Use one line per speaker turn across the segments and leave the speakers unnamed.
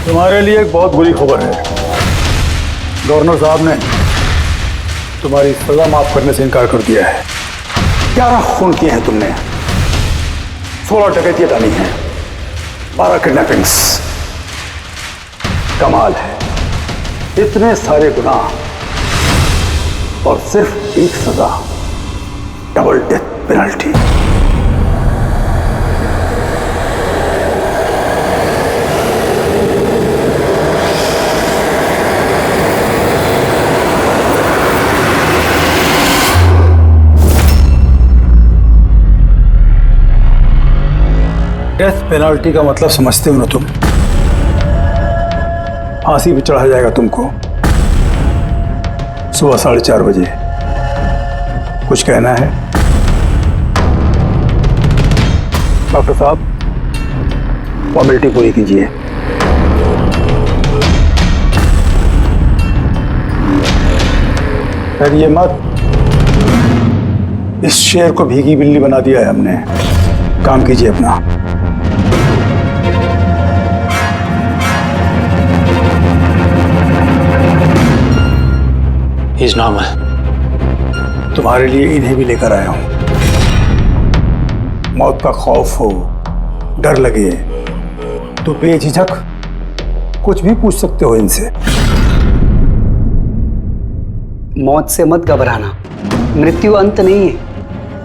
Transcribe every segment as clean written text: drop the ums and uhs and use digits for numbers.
तुम्हारे लिए एक बहुत बुरी खबर है। गवर्नर साहब ने तुम्हारी सजा माफ करने से इनकार कर दिया है। 11 खून किए हैं तुमने, 16 डकैतियां डाली हैं, 12 किडनैपिंग्स। कमाल है, इतने सारे गुनाह और सिर्फ एक सजा, double death penalty. Death penalty का मतलब समझते हो ना तुम? फांसी पे चढ़ाया जाएगा तुमको सुबह 4:30 बजे। कुछ कहना है डॉक्टर साहब? फॉर्मेलिटी पूरी कीजिए। डरिए मत, इस शेर को भीगी बिल्ली बना दिया है हमने। काम कीजिए अपना।
He's normal.
तुम्हारे लिए इन्हें भी लेकर आया हूं। मौत का खौफ हो, डर लगे तो बेझिझक कुछ भी पूछ सकते हो इनसे।
मौत से मत घबराना, मृत्यु अंत नहीं है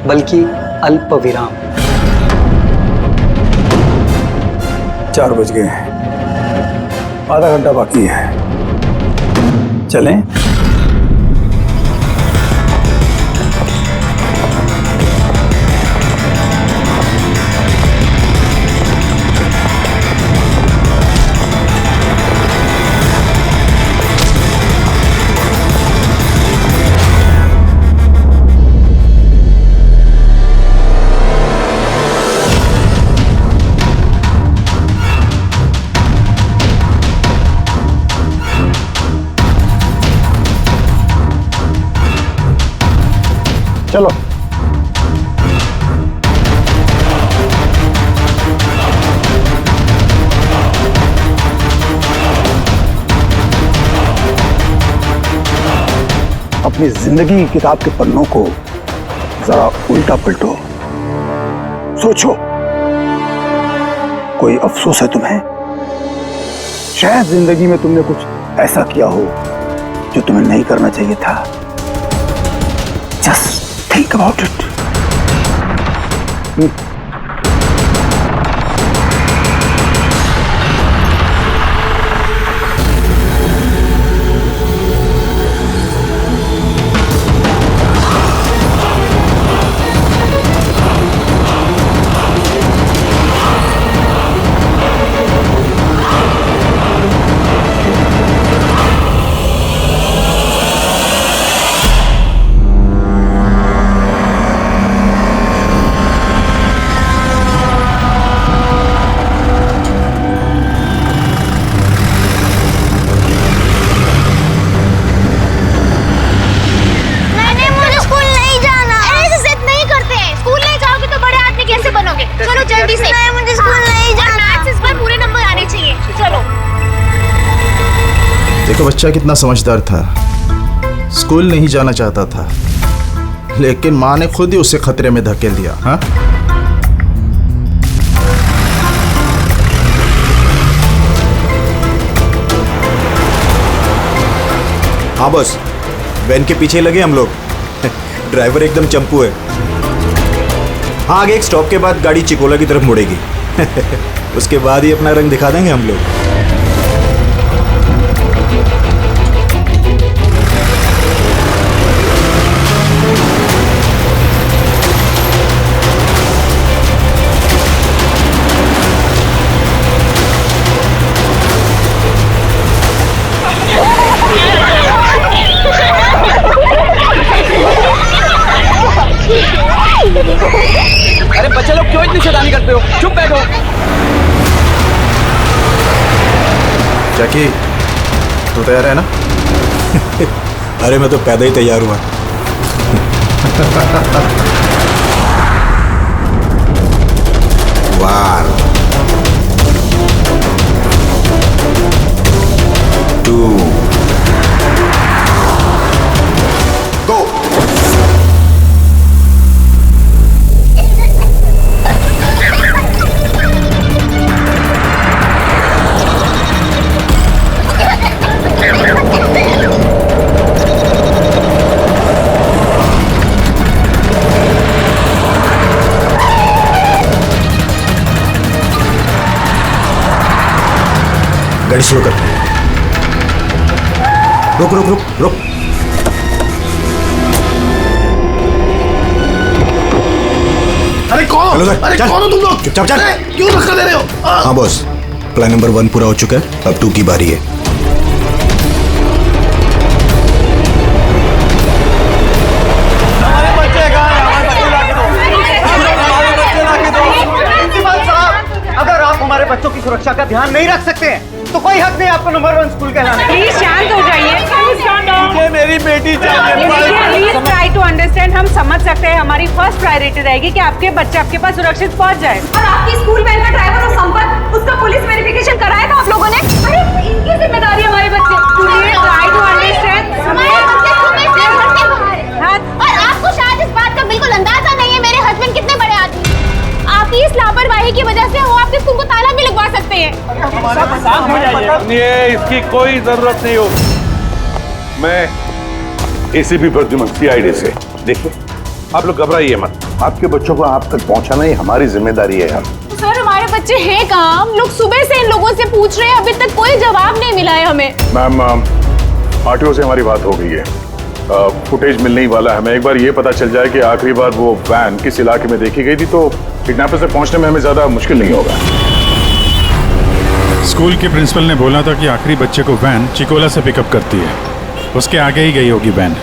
बल्कि अल्प विराम।
4 बज गए हैं, आधा घंटा बाकी है। चलें? चलो। अपनी जिंदगी की किताब के पन्नों को जरा उल्टा पलटो, सोचो कोई अफसोस है तुम्हें? शायद जिंदगी में तुमने कुछ ऐसा किया हो जो तुम्हें नहीं करना चाहिए था। Just think about it.
देखो बच्चा कितना समझदार था, स्कूल नहीं जाना चाहता था लेकिन माँ ने खुद ही उसे खतरे में धकेल दिया। हाँ,
हाँ बस, वैन के पीछे लगे हम लोग। ड्राइवर एकदम चंपू है। हाँ, आगे एक स्टॉप के बाद गाड़ी चिकोला की तरफ मुड़ेगी। उसके बाद ही अपना रंग दिखा देंगे हम लोग।
अरे बच्चे लोग क्यों इतनी शैतानी करते हो? चुप बैठो।
जैकी, तू तैयार है ना?
अरे मैं तो पैदा ही तैयार हुआ। 1 2 गो। गाड़ी स्लो कर। रुक रुक रुक रुक।
अरे कौन?
हेलो सर,
अरे
चल।
कौन हो तुम लोग?
चुपचाप चल।
अरे, क्यों धक्का दे रहे हो?
हाँ बॉस, प्लान नंबर 1 पूरा हो चुका है, अब 2 की बारी है।
हमारे बच्चे कहाँ हैं? हमारे बच्चे लाके दो। हमारे बच्चे लाके दो।
प्रिंसिपल साहब, अगर आप हमारे बच्चों की सुरक्षा का ध्यान नहीं रख सकते हैं तो कोई हक नहीं आपको नंबर 1 स्कूल कहलाने का।
प्लीज शांत हो जाइए।
मुझे मेरी बेटी चाहिए।
Please try to understand. हम समझ सकते हैं, हमारी फर्स्ट प्रायोरिटी रहेगी कि आपके बच्चे आपके पास सुरक्षित पहुंच जाए।
और आपकी स्कूल वैन का ड्राइवर और संपत, उसका पुलिस वेरिफिकेशन कराया था आप लोगों ने? अरे इनकी जिम्मेदारी हमारे बच्चे।
Please try to understand.
हमारे बच्चे सुबह से घर के बाहर हैं। और आपको शायद इस बात का बिल्कुल अंदाजा नहीं है मेरे हस्बैंड कितने बड़े आदमी हैं। आपकी इस लापरवाही की वजह से वो आपके स्कूल को ताला भी लगवा सकते हैं।
ये इसकी कोई जरूरत नहीं हो।
मैं एसीपी प्रद्युमन सीआईडी से। देखिए, आप लोग घबराइए मत, आपके बच्चों को आप तक पहुंचाना ही हमारी जिम्मेदारी है यार।
सर हमारे बच्चे हैं कहाँ? हम लोग सुबह से इन लोगों से पूछ रहे हैं, अभी तक कोई जवाब नहीं मिला है हमें।
मैम, आरटीओ से हमारी बात हो गई है, फुटेज मिलने ही वाला है। मैं एक बार ये पता चल जाए कि आखिरी बार वो वैन किस इलाके में देखी गई थी तो किडनैपर से पहुंचने में हमें ज्यादा मुश्किल नहीं होगा।
स्कूल के प्रिंसिपल ने बोला था कि आखिरी बच्चे को वैन चिकोला से पिकअप करती है, उसके आगे ही गई होगी वैन।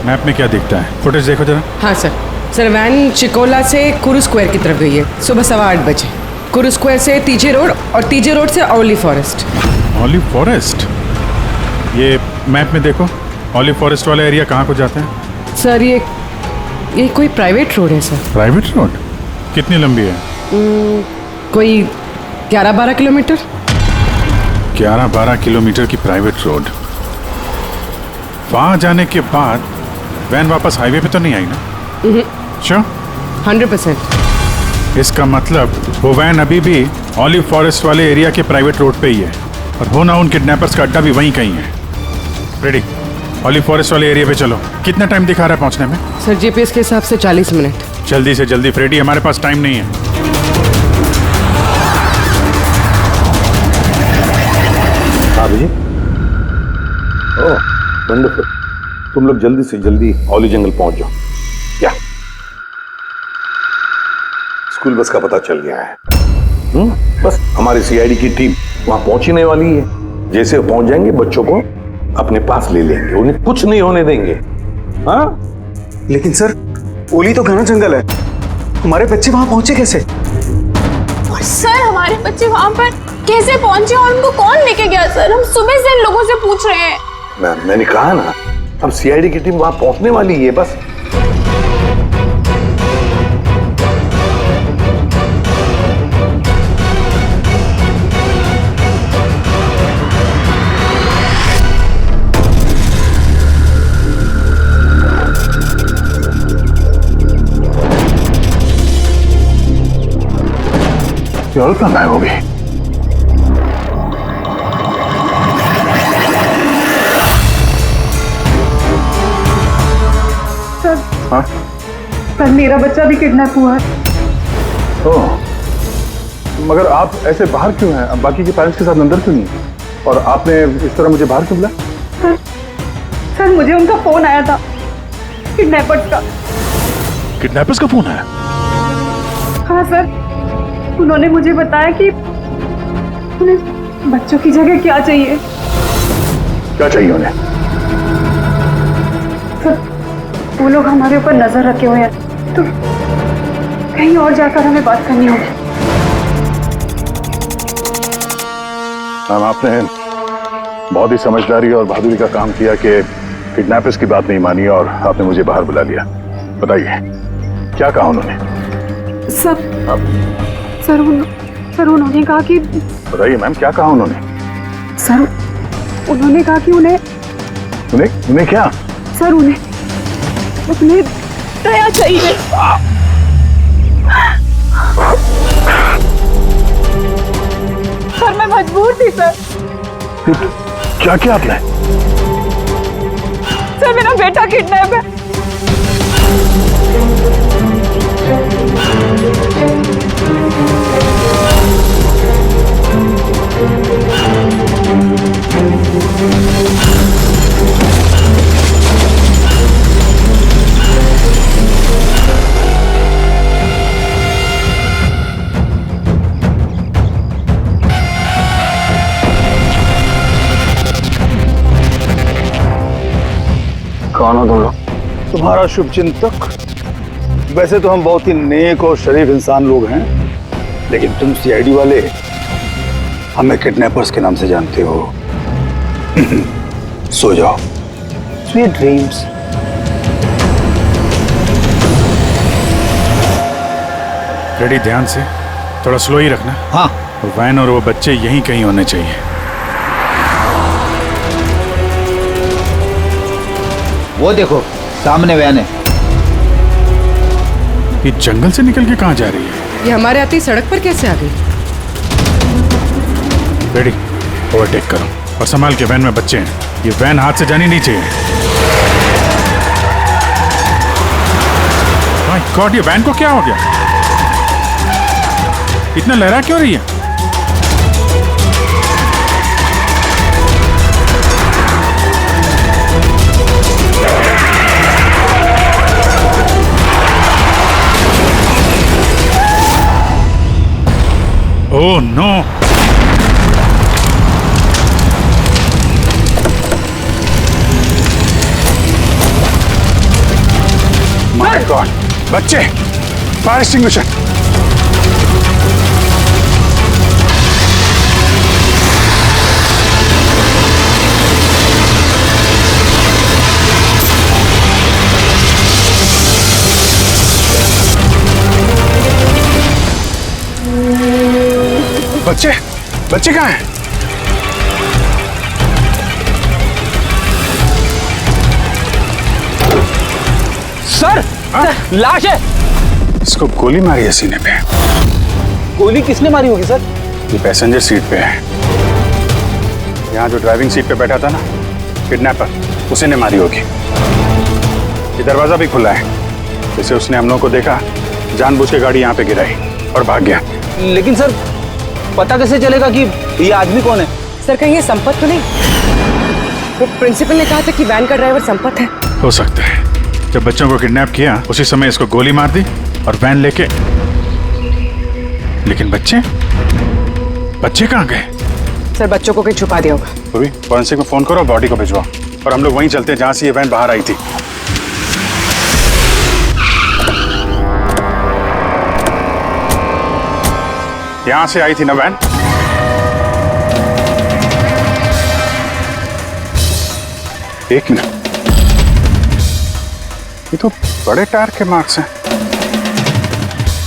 मैप में क्या दिखता है, फुटेज देखो जरा।
हाँ सर वैन चिकोला से कुरू स्क्वायर की तरफ गई है सुबह 8:15 बजे। कुरू स्क्वायर से तीजे रोड और तीजे रोड से ओलिव फॉरेस्ट।
Olive forest? ये मैप में देखो, ऑलिव फॉरेस्ट वाला एरिया कहाँ को जाता है?
सर ये कोई प्राइवेट रोड है सर।
Private road? कितनी लंबी है?
कोई 11-12 किलोमीटर।
11-12 किलोमीटर की प्राइवेट रोड। वहाँ जाने के बाद वैन वापस हाईवे पे तो नहीं आई ना? श्योर?
100%।
इसका मतलब वो वैन अभी भी ऑलिव फॉरेस्ट वाले एरिया के प्राइवेट रोड पे ही है और हो ना उन किडनैपर्स का अड्डा भी वहीं कहीं है। रेडी, ऑलिव फॉरेस्ट वाले एरिया पे चलो। कितना टाइम दिखा रहा है पहुंचने में?
सर जीपीएस के हिसाब से 40 मिनट।
जल्दी से जल्दी फ्रेडी, हमारे पास टाइम नहीं है।
हाँ जी। ओह वंडरफुल, तुम लोग जल्दी से जल्दी औली जंगल पहुंच जाओ। क्या स्कूल बस का पता चल गया है? बस हमारी सीआईडी की टीम वहां पहुंचने वाली है। जैसे पहुंच जाएंगे बच्चों को अपने पास ले लेंगे, उन्हें कुछ नहीं होने देंगे। हाँ,
लेकिन सर ओली तो घना जंगल है, हमारे बच्चे वहां पहुंचे कैसे?
और सर हमारे बच्चे वहाँ पर कैसे पहुंचे और उनको कौन लेके गया? सर हम सुबह से इन लोगों से पूछ रहे हैं।
मैंने कहा ना, अब सीआईडी की टीम वहां पहुंचने वाली है बस। ये औरत कहाँ गायब हो गई? हाँ?
सर मेरा बच्चा भी किडनैप हुआ है।
ओह, मगर आप ऐसे बाहर क्यों हैं? अब बाकी के पेरेंट्स के साथ अंदर क्यों नहीं? और आपने इस तरह मुझे बाहर क्यों बुलाया?
सर मुझे उनका फोन आया था, किडनैपर्स का।
किडनैपर्स का फोन आया?
हाँ सर, उन्होंने मुझे बताया कि उन्हें बच्चों की जगह क्या चाहिए।
क्या चाहिए उन्हें?
सर वो लोग हमारे ऊपर नजर रखे हुए हैं, तो कहीं और जाकर हमें बात करनी होगी।
मैम, आपने बहुत ही समझदारी और बहादुरी का काम किया कि किडनैपर्स की बात नहीं मानी और आपने मुझे बाहर बुला लिया। बताइए क्या कहा उन्होंने?
सर सर उन्होंने कहा कि
बताइए मैम, क्या कहा उन्होंने?
सर उन्होंने कहा कि उन्हें
उन्हें क्या?
सर उन्हें दया चाहिए। सर मैं मजबूर थी सर।
क्या क्या आपने?
सर मेरा बेटा किडनैप है।
कौन हो तुम लोग? तुम्हारा शुभ चिंतक। वैसे तो हम बहुत ही नेक और शरीफ इंसान लोग हैं, लेकिन तुम सीआईडी वाले हमें किडनैपर्स के नाम से जानते हो। सो जाओ। Sweet dreams.
रेडी, ध्यान से, थोड़ा स्लो ही रखना।
हाँ।
वैन और वो बच्चे यहीं कहीं होने चाहिए।
वो देखो सामने वैन है।
ये जंगल से निकल के कहाँ जा रही है?
ये हमारे आते ही सड़क पर कैसे आ गई?
रेडी, ओवरटेक करो और संभाल के, वैन में बच्चे हैं। ये वैन हाथ से जानी नहीं चाहिए। माय गॉड, ये वैन को क्या हो गया? इतना लहरा क्यों रही है? Oh no!
माय गॉड, बच्चे! Fire extinguisher! बच्चे, बच्चे कहाँ हैं?
सर, लाश है।
इसको गोली मारी है सीने पे।
गोली किसने मारी होगी सर?
ये पैसेंजर सीट पे है। यहाँ जो ड्राइविंग सीट पे बैठा था ना, किडनैपर, उसी ने मारी होगी। ये दरवाजा भी खुला है। जैसे उसने हम लोगों को देखा, जानबूझ के गाड़ी यहाँ पे गिराई और भाग गया।
लेकिन सर पता कैसे चलेगा कि ये आदमी कौन है?
सर कहीं ये संपत तो नहीं? वो प्रिंसिपल ने कहा था कि वैन का ड्राइवर संपत है।
हो सकता है। जब बच्चों को किडनैप किया उसी समय इसको गोली मार दी और वैन लेके। लेकिन बच्चे कहाँ गए?
सर बच्चों को कहीं छुपा दिया होगा।
अभी फॉरेंसिक में फोन करो, बॉडी को भिजवाओ और हम लोग वहीं चलते हैं जहां से ये वैन बाहर आई थी। यहां से आई थी ना वैन? एक मिनट, ये तो बड़े टायर के मार्क्स हैं।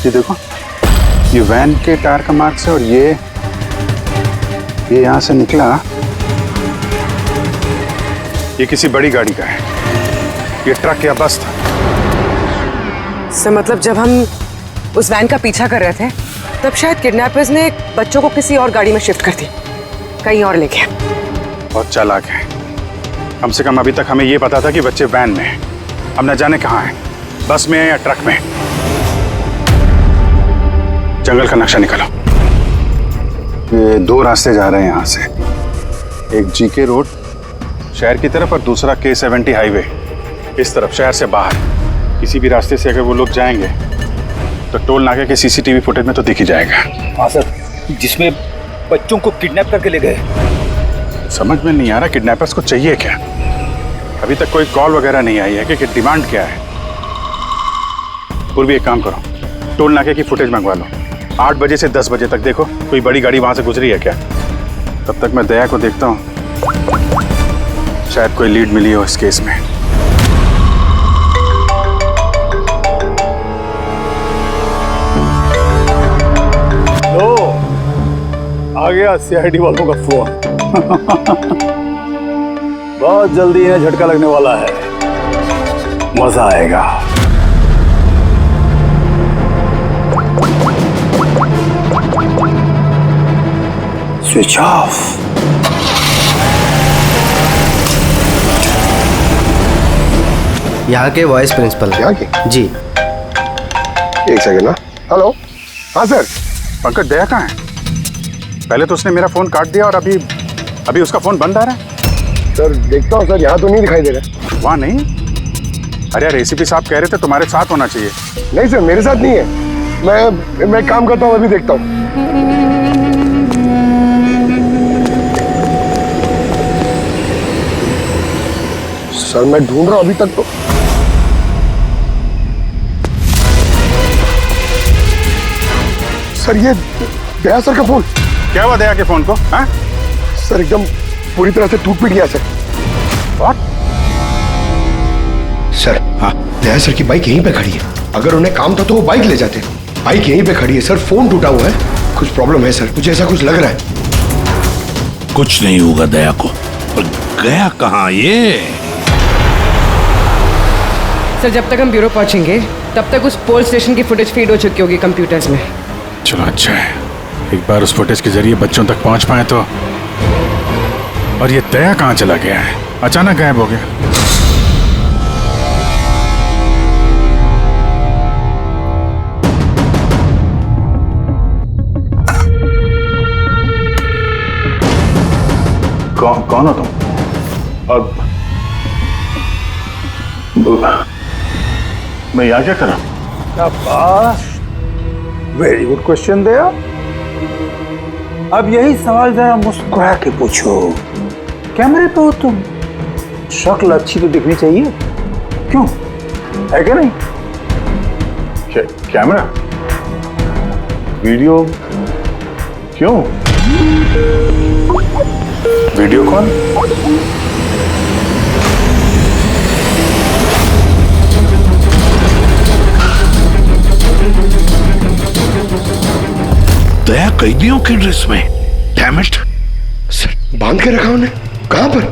ये देखो, ये वैन के टायर का मार्क्स है और ये यहां से निकला। ये किसी बड़ी गाड़ी का है। ये ट्रक या बस था।
सर मतलब जब हम उस वैन का पीछा कर रहे थे तब शायद किडनैपर्स ने बच्चों को किसी और गाड़ी में शिफ्ट कर दी, कहीं और लेके।
बहुत चालाक है। कम से कम अभी तक हमें ये पता था कि बच्चे वैन में हैं। अब न जाने कहाँ हैं, बस में है या ट्रक में। जंगल का नक्शा निकालो। ये दो रास्ते जा रहे हैं यहाँ से। एक जीके रोड शहर की तरफ और दूसरा K70 हाईवे इस तरफ शहर से बाहर। किसी भी रास्ते से अगर वो लोग जाएंगे तो टोल नाके के CCTV फुटेज में तो दिख ही जाएगा।
हाँ सर, जिसमें बच्चों को किडनैप करके ले गए।
समझ में नहीं आ रहा किडनैपर्स को चाहिए क्या। अभी तक कोई कॉल वगैरह नहीं आई है कि डिमांड क्या है। पूर्वी एक काम करो, टोल नाके की फुटेज मंगवा लो। 8 बजे से 10 बजे तक देखो कोई बड़ी गाड़ी वहां से गुजरी है क्या। तब तक मैं दया को देखता हूँ, शायद कोई लीड मिली हो इस केस में। गया सीआईडी वालों का फोन। बहुत जल्दी इन्हें झटका लगने वाला है, मजा आएगा। Switch off.
यहाँ के वाइस प्रिंसिपल।
यहाँ के?
जी।
एक सेकंड ना। हेलो। हाँ सर।
पंकज, दया कहाँ है? पहले तो उसने मेरा फोन काट दिया और अभी उसका फोन बंद आ रहा है।
सर देखता हूँ सर, यहाँ तो नहीं दिखाई दे रहा।
वहाँ नहीं? अरे यार, एसीपी साहब कह रहे थे तुम्हारे साथ होना चाहिए।
नहीं सर, मेरे साथ नहीं है। मैं काम करता हूँ, अभी देखता हूँ। सर मैं ढूंढ रहा हूँ अभी तक तो। सर ये दया सर का फोन।
क्या हुआ दया के फोन को? हाँ?
सर एकदम पूरी तरह से टूट पीट गया सर।
What?
सर हाँ, दया सर की बाइक यहीं पे खड़ी है। अगर उन्हें काम था तो वो बाइक ले जाते। बाइक यहीं पे खड़ी है सर, फोन टूटा हुआ है। कुछ प्रॉब्लम है सर, मुझे ऐसा कुछ लग रहा है।
कुछ नहीं होगा दया को। पर गया कहाँ ये?
सर जब तक हम ब्यूरो पहुंचेंगे तब तक उस पोल स्टेशन की फुटेज फीड हो चुकी होगी कंप्यूटर्स में।
चलो अच्छा है, एक बार उस फुटेज के जरिए बच्चों तक पहुंच पाए तो। और ये दया कहाँ चला गया है? अचानक गायब हो गया।
कौन हो तुम? और मैं यहाँ क्या कर रहा हूँ? वेरी गुड क्वेश्चन दया। अब यही सवाल जरा मुस्कुरा के पूछो। कैमरे पे हो तुम, शक्ल अच्छी तो दिखनी चाहिए, क्यों? है क्या नहीं? कैमरा, वीडियो क्यों? वीडियो कौन?
दया कैदियों की ड्रेस में। Damn it.
सर बांध के रखा उन्हें, कहां पर?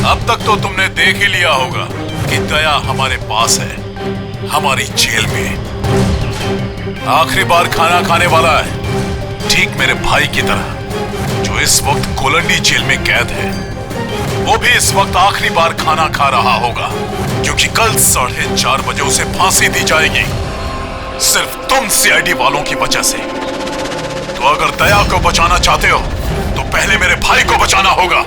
अब तक तो तुमने देख ही लिया होगा कि दया हमारे पास है, हमारी जेल में। आखिरी बार खाना खाने वाला है, ठीक मेरे भाई की तरह, जो इस वक्त कोलंडी जेल में कैद है। वो भी इस वक्त आखिरी बार खाना खा रहा होगा, क्योंकि कल 4:30 बजे उसे फांसी दी जाएगी, सिर्फ तुम सीआईडी वालों की वजह से। तो अगर दया को बचाना चाहते हो तो पहले मेरे भाई को बचाना होगा,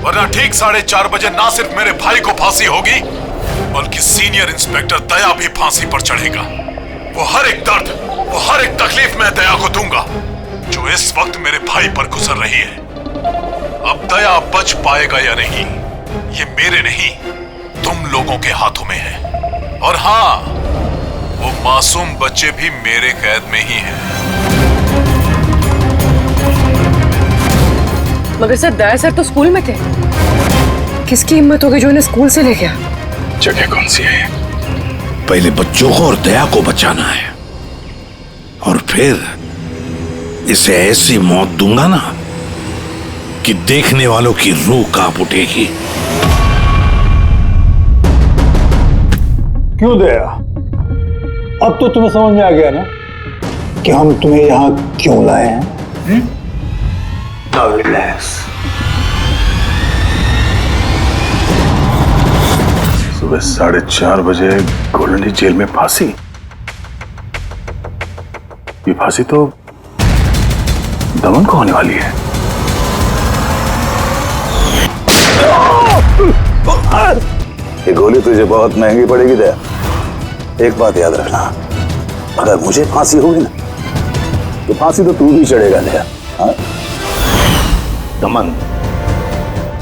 वरना ठीक 4:30 बजे ना सिर्फ मेरे भाई को फांसी होगी, बल्कि सीनियर इंस्पेक्टर दया भी फांसी पर चढ़ेगा। वो हर एक दर्द, वो हर एक तकलीफ मैं दया को दूंगा, जो इस वक्त मेरे भाई पर गुजर रही है। अब दया बच पाएगा या नहीं, ये मेरे नहीं, तुम लोगों के हाथों में है। और हाँ, वो मासूम बच्चे भी मेरे कैद में ही हैं।
मगर सर दया सर तो स्कूल में थे। किसकी हिम्मत होगी जो इन्हें स्कूल से ले गया?
जगह कौन सी है?
पहले बच्चों को और दया को बचाना है, और फिर इसे ऐसी मौत दूंगा ना कि देखने वालों की रूह कांप उठेगी।
क्यों दया? अब तो तुम्हें समझ में आ गया ना कि हम तुम्हें यहां क्यों लाए हैं? Now relax. सुबह 4:30 बजे कोलंडी जेल में फांसी। ये फांसी तो दमन को होने वाली है।
ये गोली तुझे बहुत महंगी पड़ेगी दया। एक बात याद रखना, अगर मुझे फांसी होगी ना तो फांसी तो तू भी चढ़ेगा दया। हाँ?
दमन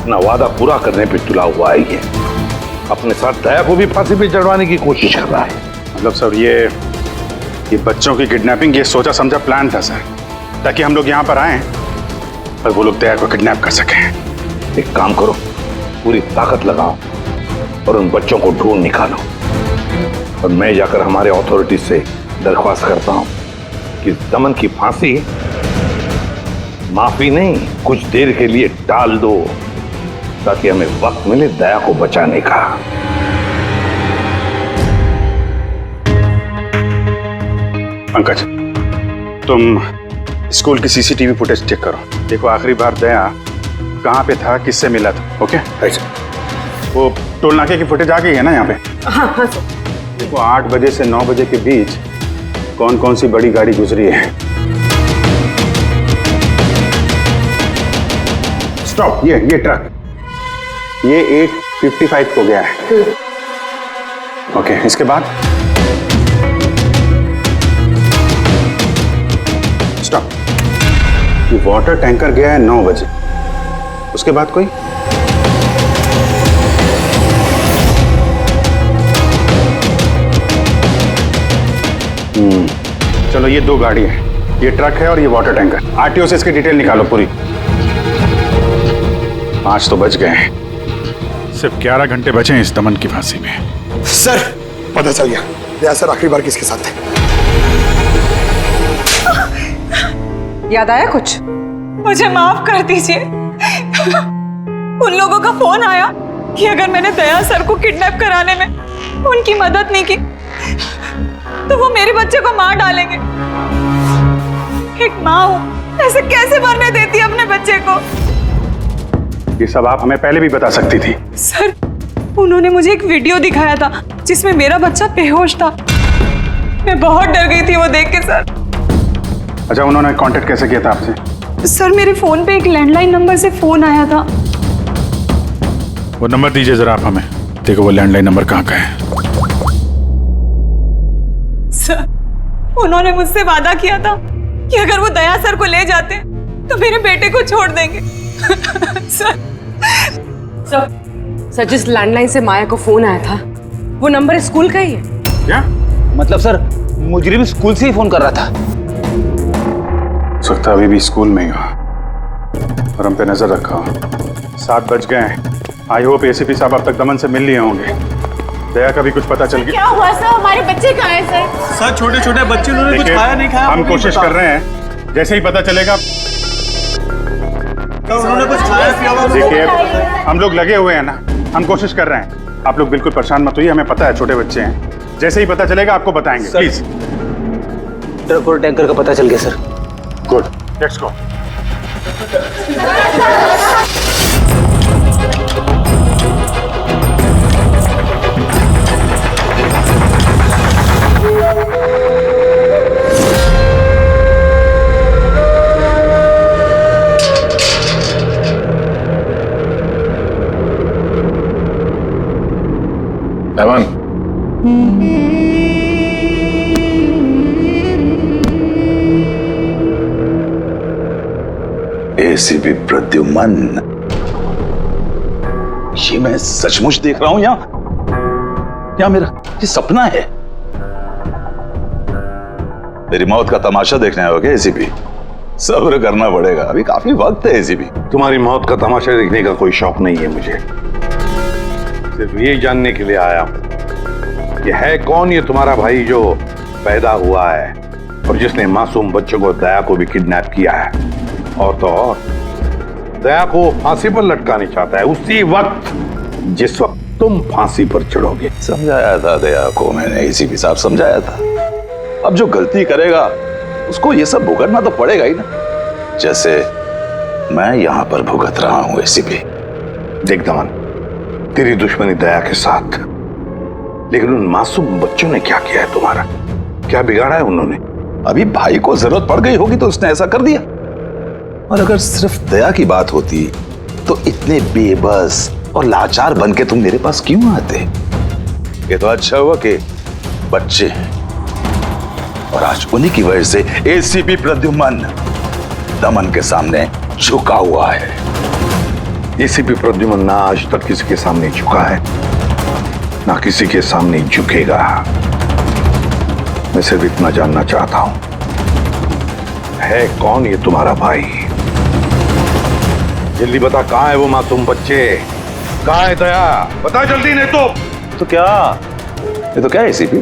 अपना वादा पूरा करने पे तुला हुआ है, ये अपने साथ दया को भी फांसी पे चढ़वाने की कोशिश कर रहा है।
मतलब सर ये बच्चों की किडनैपिंग ये सोचा समझा प्लान था सर, ताकि हम लोग यहाँ पर आए और वो लोग दया को किडनैप कर सकें।
एक काम करो, पूरी ताकत लगाओ और उन बच्चों को ढूंढ निकालो, और मैं जाकर हमारे अथॉरिटी से दरख्वास्त करता हूँ कि दमन की फांसी माफी नहीं, कुछ देर के लिए टाल दो, ताकि हमें वक्त मिले दया को बचाने का।
पंकज, तुम स्कूल की सीसीटीवी फुटेज चेक करो। देखो आखिरी बार दया कहाँ पे था, किससे मिला था। ओके वो टोल नाके की फुटेज आ गई है ना यहाँ पे?
हाँ हाँ सर।
देखो 8 बजे से 9 बजे के बीच कौन कौन सी बड़ी गाड़ी गुजरी है। स्टॉप, ये ट्रक, ये 8:55 को गया है। ओके, इसके बाद स्टॉप, ये वाटर टैंकर गया है 9 बजे। उसके बाद कोई? चलो ये 2 गाड़ी है, ये ट्रक है और ये वाटर टैंकर। आरटीओ से इसकी डिटेल निकालो पूरी। 5 तो बच गए हैं, सिर्फ 11 घंटे बचे हैं इस दमन की फांसी में।
सर पता चल गया, दया सर आखिरी बार किसके साथ थे।
याद आया कुछ?
मुझे माफ कर दीजिए। उन लोगों का फोन आया कि अगर मैंने दया सर को किडनैप कराने में उनकी मदद नहीं की तो वो मेरे बच्चे को मार डालेंगे। एक माँ हूं, ऐसे कैसे मरने देती अपने बच्चे को?
ये सब आप हमें पहले भी बता सकती थी।
सर, उन्होंने मुझे एक वीडियो दिखाया था जिसमें मेरा बच्चा बेहोश था। मैं बहुत डर गई थी वो देख के सर।
अच्छा, उन्होंने कांटेक्ट कैसे किया था आपसे?
सर, मेरे फोन पे एक लैंडलाइन नंबर से फोन आया था।
वो नंबर दीजिए जरा आप हमें। देखो वो लैंडलाइन नंबर कहाँ का है।
सर, उन्होंने मुझसे वादा किया था कि अगर वो दया सर को ले जाते तो मेरे बेटे को छोड़ देंगे।
सर जिस लैंडलाइन से माया को फोन आया था वो नंबर स्कूल का ही है।
क्या
मतलब सर, मुजरिम स्कूल से ही फोन कर रहा था।
सकता अभी भी स्कूल में ही हो और हम पे नजर रखा हो। 7 बज गए हैं। आई होप एसीपी साहब अब तक दमन से मिल लिए होंगे। दया का भी कुछ पता चल गया।
क्या हुआ सर? हमारे बच्चे कहाँ हैं सर?
सर छोटे छोटे बच्चे, उन्होंने कुछ खाया नहीं खाया।
हम कोशिश कर रहे हैं, जैसे ही पता चलेगा।
उन्होंने कुछ खाया पिया हुआ?
देखिए हम लोग लगे हुए हैं ना, हम कोशिश कर रहे हैं। आप लोग बिल्कुल परेशान मत होइए, हमें पता है छोटे बच्चे हैं। जैसे ही पता चलेगा आपको बताएंगे। प्लीज।
ट्रक और टैंकर का पता चल गया sir.
Good, let's go.
Daman,
ACP Pradyuman, ये मैं सचमुच देख रहा हूं या मेरा ये सपना है? मेरी मौत का तमाशा देखने आओगे एसीपी? सब्र करना पड़ेगा, अभी काफी वक्त है एसीपी।
तुम्हारी मौत का तमाशा देखने का कोई शौक नहीं है मुझे। सिर्फ ये जानने के लिए आया हूं कि है कौन ये तुम्हारा भाई जो पैदा हुआ है और जिसने मासूम बच्चों को, दया को भी किडनैप किया है। और तो और दया को फांसी पर लटकाने चाहता है उसी वक्त जिस वक्त तुम फांसी पर चढ़ोगे।
समझाया था दया को मैंने एसीपी साहब, समझाया था। अब जो गलती करेगा उसको ये सब भुगतना तो पड़ेगा ही ना, जैसे मैं यहां पर भुगत रहा हूं एसीपी।
देख दमन, तेरी दुश्मनी दया के साथ, लेकिन उन मासूम बच्चों ने क्या किया है तुम्हारा? क्या बिगाड़ा है उन्होंने?
अभी भाई को जरूरत पड़ गई होगी तो उसने ऐसा कर दिया। और अगर सिर्फ दया की बात होती तो इतने बेबस और लाचार बन के तुम मेरे पास क्यों आते? ये तो अच्छा हुआ कि बच्चे हैं और आज उन्हीं की वजह से एसीपी प्रद्युमन दमन के सामने झुका हुआ है।
एसीपी प्रद्युमन ना आज तक किसी के सामने झुका है, ना किसी के सामने झुकेगा। मैं सिर्फ इतना जानना चाहता हूं, है कौन ये तुम्हारा भाई? जल्दी बता, कहां है वो मासूम बच्चे? कहां है दया? बता जल्दी, नहीं तो
क्या ये तो क्या है एसीपी?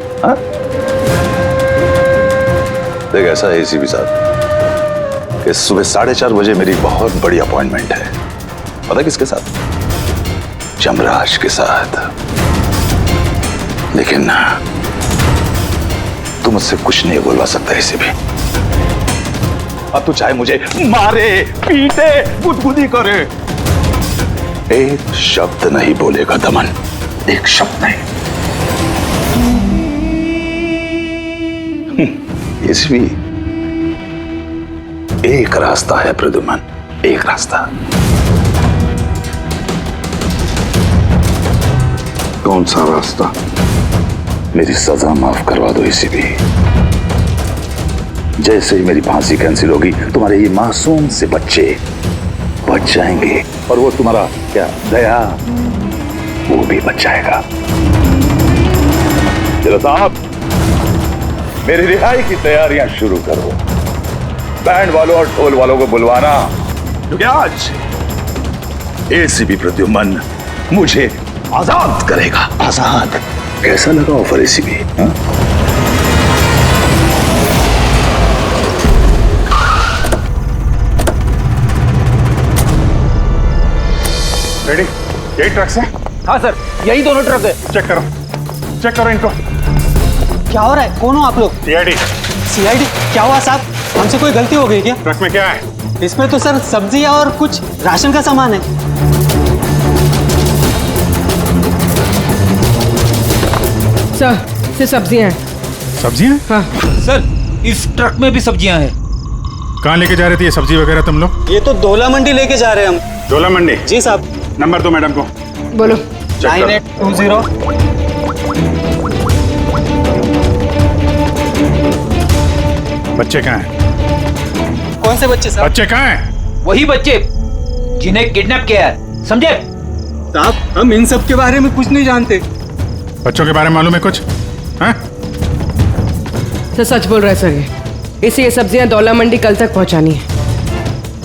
देख ऐसा है एसीपी साहब कि सुबह 4:30 बजे मेरी बहुत बड़ी अपॉइंटमेंट है। पता किसके साथ? जमराज के साथ। लेकिन तू मुझसे कुछ नहीं बोलवा सकता एसीपी। अब तू चाहे मुझे मारे, पीटे, गुदगुदी करे, एक शब्द नहीं बोलेगा दमन, एक शब्द नहीं। एसीपी, एक रास्ता है प्रद्युमन, एक रास्ता। कौन सा रास्ता? मेरी सजा माफ करवा दो एसीपी। जैसे ही मेरी फांसी कैंसिल होगी, तुम्हारे ये मासूम से बच्चे बच जाएंगे और वो तुम्हारा क्या दया, वो भी बच जाएगा। चलो साहब, मेरी रिहाई की तैयारियां शुरू करो। बैंड वालों और ढोल वालों को बुलवाना, क्योंकि आज एसीपी प्रद्युमन मुझे आजाद करेगा। आजाद। कैसा लगा ऑफर एसीपी?
रेडी? यही ट्रक्स है?
हाँ सर, यही दोनों ट्रक है।
चेक करो इनको।
क्या हो रहा है? कौन हो आप लोग?
सीआईडी।
सीआईडी? क्या हुआ साहब? हमसे कोई गलती हो गई क्या?
ट्रक में क्या है?
इसमें तो सर सब्जियां और कुछ राशन का सामान है।
सर, ये सब्जियां हैं।
सब्जियां?
हाँ
सर, इस ट्रक में भी सब्जियां हैं।
कहाँ लेके जा रहे थे ये सब्जी वगैरह तुम लोग?
ये तो डोला मंडी लेके जा रहे हैं हम।
डोला मंडी?
जी साहब।
नंबर दो मैडम को।
बोलो।
9820।
बच्चे कहाँ हैं?
कौन से बच्चे साहब?
बच्चे कहाँ हैं?
वही बच्चे जिन्हें किडनैप किया है, समझे?
साहब, हम इन सब के बारे में कुछ नहीं जानते।
बच्चों के बारे में मालूम है कुछ? हाँ?
सर सच बोल रहा है सर। ये सब्जियां दौला मंडी कल तक पहुंचानी है।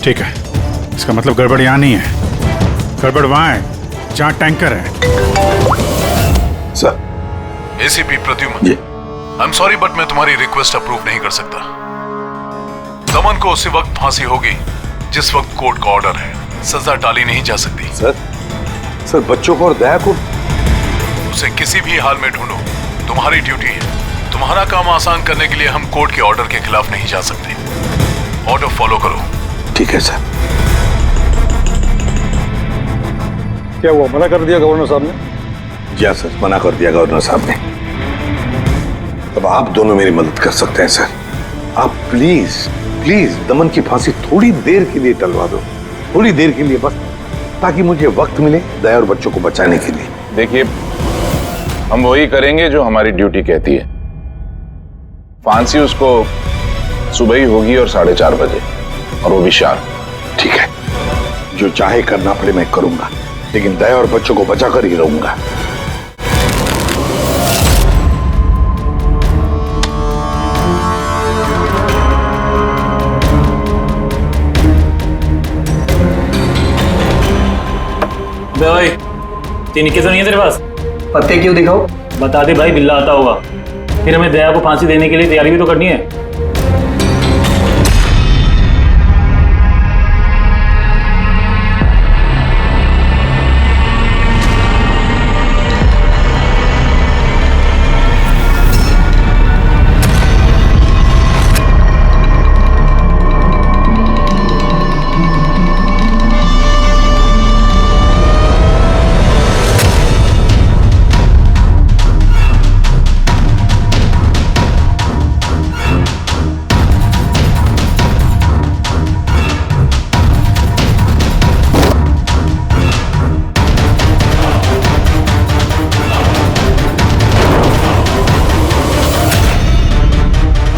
ठीक है, इसका मतलब गड़बड़ यहाँ नहीं है, गड़बड़ वहाँ है जहाँ टैंकर है।
Sir.
ACP Pradyuman, I am sorry but मैं तुम्हारी रिक्वेस्ट अप्रूव नहीं कर सकता। दमन को उसी वक्त फांसी होगी जिस वक्त कोर्ट का ऑर्डर है। सजा टाली नहीं जा सकती।
सर बच्चों को और दया को
उसे किसी भी हाल में ढूंढो, तुम्हारी ड्यूटी है। तुम्हारा काम आसान करने के लिए हम कोर्ट के ऑर्डर के खिलाफ नहीं जा सकते। ऑर्डर फॉलो करो।
ठीक है सर।
क्या हुआ? मना कर दिया गवर्नर साहब ने?
जी सर, मना कर दिया गवर्नर साहब ने। अब आप दोनों मेरी मदद कर सकते हैं सर। आप प्लीज दमन की फांसी थोड़ी देर के लिए टलवा दो, थोड़ी देर के लिए बस, ताकि मुझे वक्त मिले दया और बच्चों को बचाने के लिए।
देखिए, हम वही करेंगे जो हमारी ड्यूटी कहती है। फांसी उसको सुबह ही होगी और 4:30 बजे, और वो भी शार्प।
ठीक है, जो चाहे करना पड़े मैं करूंगा, लेकिन दया और बच्चों को बचा कर ही रहूंगा।
भाई, तीन इक्के तो नहीं है तेरे पास?
पत्ते क्यों दिखाओ?
बता दे भाई, बिल्ला आता होगा। फिर हमें दया को फांसी देने के लिए तैयारी भी तो करनी है।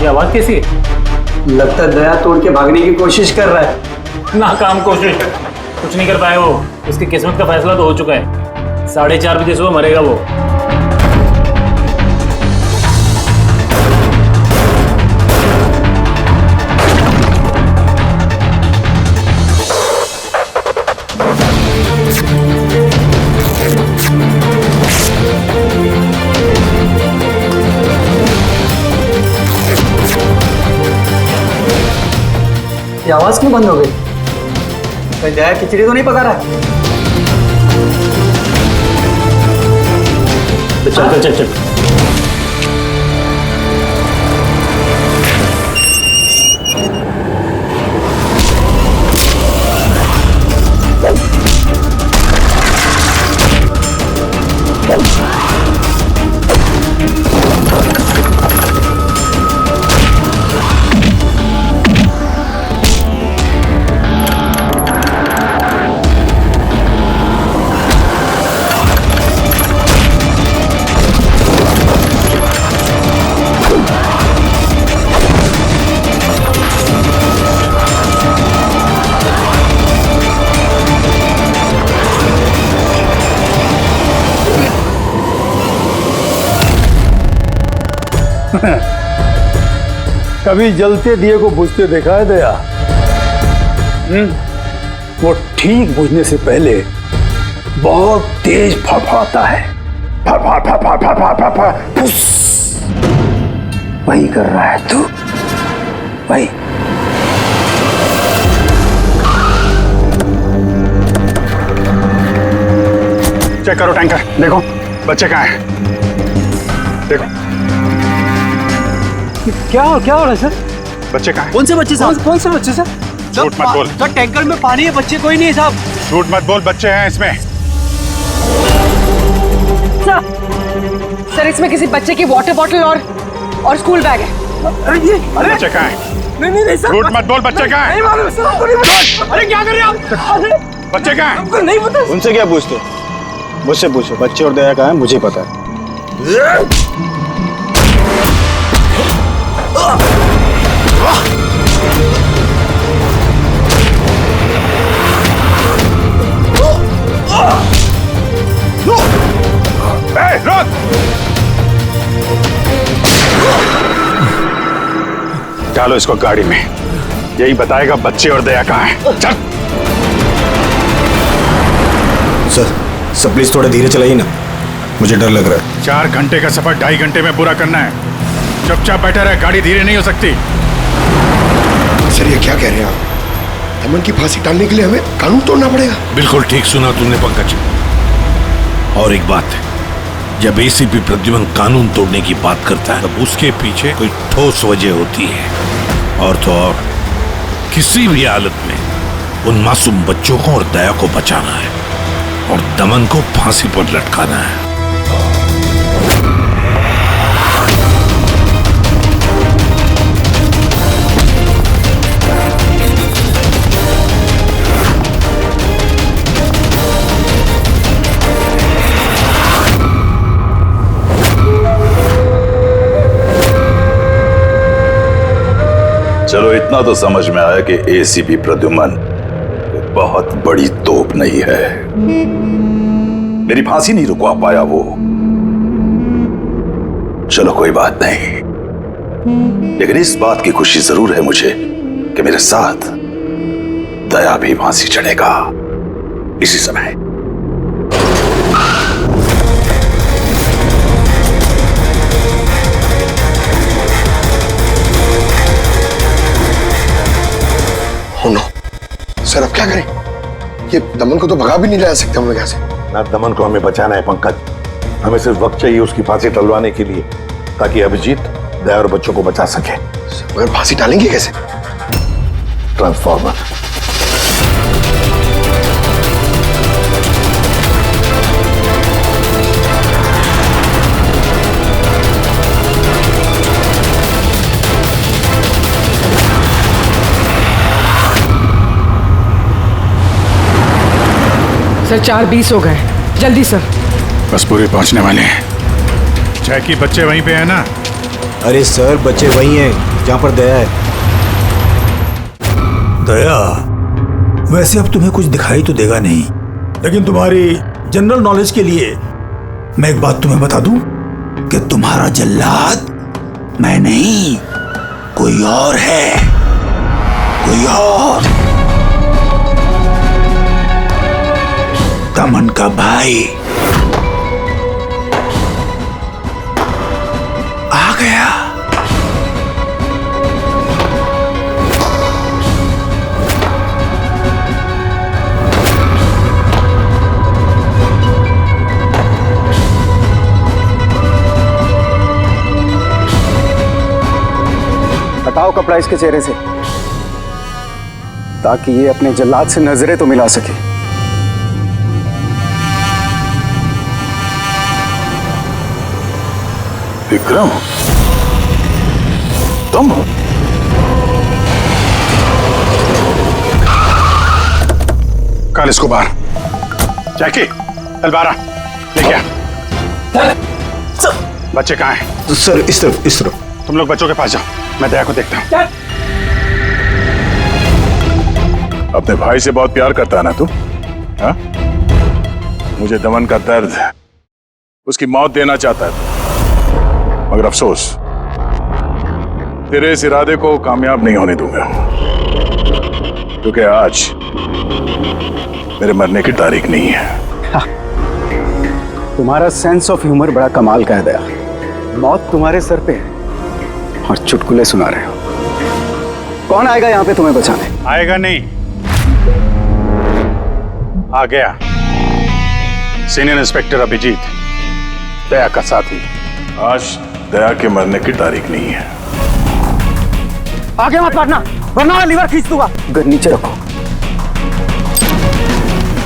आवाज कैसी है?
लगता है दया तोड़ के भागने की कोशिश कर रहा है।
नाकाम कोशिश, कुछ नहीं कर पाए वो। उसकी किस्मत का फैसला तो हो चुका है। 4:30 बजे सुबह मरेगा वो।
आवाज क्यों बंद हो गई? कहीं दया खिचड़ी तो नहीं पका रहा?
चल चल चल।
कभी जलते दिए को बुझते देखा है दया? वो ठीक बुझने से पहले बहुत तेज फड़फड़ाता है। फड़फड़ फड़फड़ फड़फड़ फड़फड़ फुस। वही कर रहा है तू, वही। चेक करो टैंकर, देखो बच्चे कहाँ हैं। देखो
क्या हो रहा है सर?
बच्चे कहाँ हैं?
कौन से बच्चे साहब? कौन से बच्चे सर?
झूठ मत बोल।
सर टैंकर में पानी है, बच्चे कोई नहीं है साहब।
झूठ मत बोल, बच्चे हैं इसमें।
सर इसमें किसी बच्चे की वाटर बॉटल और स्कूल बैग है।
अरे बच्चे कहाँ हैं?
नहीं सर।
झूठ मत बोल, बच्चे कहाँ हैं?
नहीं मालूम सर, आपको नहीं पता। अरे क्या कर रहे हैं आप?
बच्चे कहाँ हैं?
आपको नहीं पता?
उनसे क्या पूछते? मुझसे पूछो, बच्चे और दया कहाँ है मुझे पता है।
रुक! डालो इसको गाड़ी में, यही बताएगा बच्चे और दया कहाँ हैं। चल।
सर प्लीज थोड़ा धीरे चलाइए ना, मुझे डर लग रहा है।
4 घंटे का सफर 2.5 घंटे में पूरा करना है। चुपचाप बैठा रहे, गाड़ी धीरे नहीं हो सकती।
सर ये क्या कह रहे हैं आप? अमन की फांसी टालने के लिए हमें कानून तोड़ना पड़ेगा?
बिल्कुल ठीक सुना तुमने पंकज। और एक बात है, जब एसीपी प्रद्युमन कानून तोड़ने की बात करता है तब उसके पीछे कोई ठोस वजह होती है। और तो और किसी भी हालत में उन मासूम बच्चों को और दया को बचाना है और दमन को फांसी पर लटकाना है।
चलो इतना तो समझ में आया कि एसीपी प्रद्युमन बहुत बड़ी तोप नहीं है। मेरी फांसी नहीं रुकवा पाया वो। चलो कोई बात नहीं, लेकिन इस बात की खुशी जरूर है मुझे कि मेरे साथ दया भी फांसी चढ़ेगा इसी समय।
सर अब क्या करें? ये दमन को तो भगा भी नहीं ला सकते हम लोग यहाँ से।
ना दमन को हमें बचाना है पंकज, हमें सिर्फ वक्त चाहिए उसकी फांसी टलवाने के लिए, ताकि अभिजीत दया और बच्चों को बचा सके।
मगर फांसी डालेंगे कैसे?
ट्रांसफॉर्मर।
सर 4:20 हो गए, जल्दी सर।
बस पूरे पहुंचने वाले हैं। जैकी बच्चे वहीं पे है ना?
अरे सर बच्चे वहीं हैं जहां पर दया है।
दया, वैसे अब तुम्हें कुछ दिखाई तो देगा नहीं, लेकिन तुम्हारी जनरल नॉलेज के लिए मैं एक बात तुम्हें बता दूं कि तुम्हारा जल्लाद मैं नहीं, कोई और है, कोई और। दमन का भाई आ गया।
कपड़ा इसके चेहरे से, ताकि ये अपने जल्लाद से नजरें तो मिला सके।
विक्रम, तुम?
कल इसको बाहर। जैकी, चल बारह लेके आ। बच्चे कहाँ हैं?
सर इस तरफ।
तुम लोग बच्चों के पास जाओ, मैं दया को देखता हूँ।
अपने भाई से बहुत प्यार करता है ना तू? हाँ? मुझे दमन का दर्द, उसकी मौत देना चाहता है, मगर अफसोस तेरे इस इरादे को कामयाब नहीं होने दूंगा, क्योंकि आज मेरे मरने की तारीख नहीं है।
तुम्हारा सेंस ऑफ ह्यूमर बड़ा कमाल का है दया। मौत तुम्हारे सर पे है और चुटकुले सुना रहे हो। कौन आएगा यहाँ पे तुम्हें बचाने?
आएगा नहीं, आ गया सीनियर इंस्पेक्टर अभिजीत, दया का साथी।
आज दया के मरने की तारीख नहीं है।
आगे मत बढ़ना, वरना लीवर खींच दूंगा। गन नीचे रखो।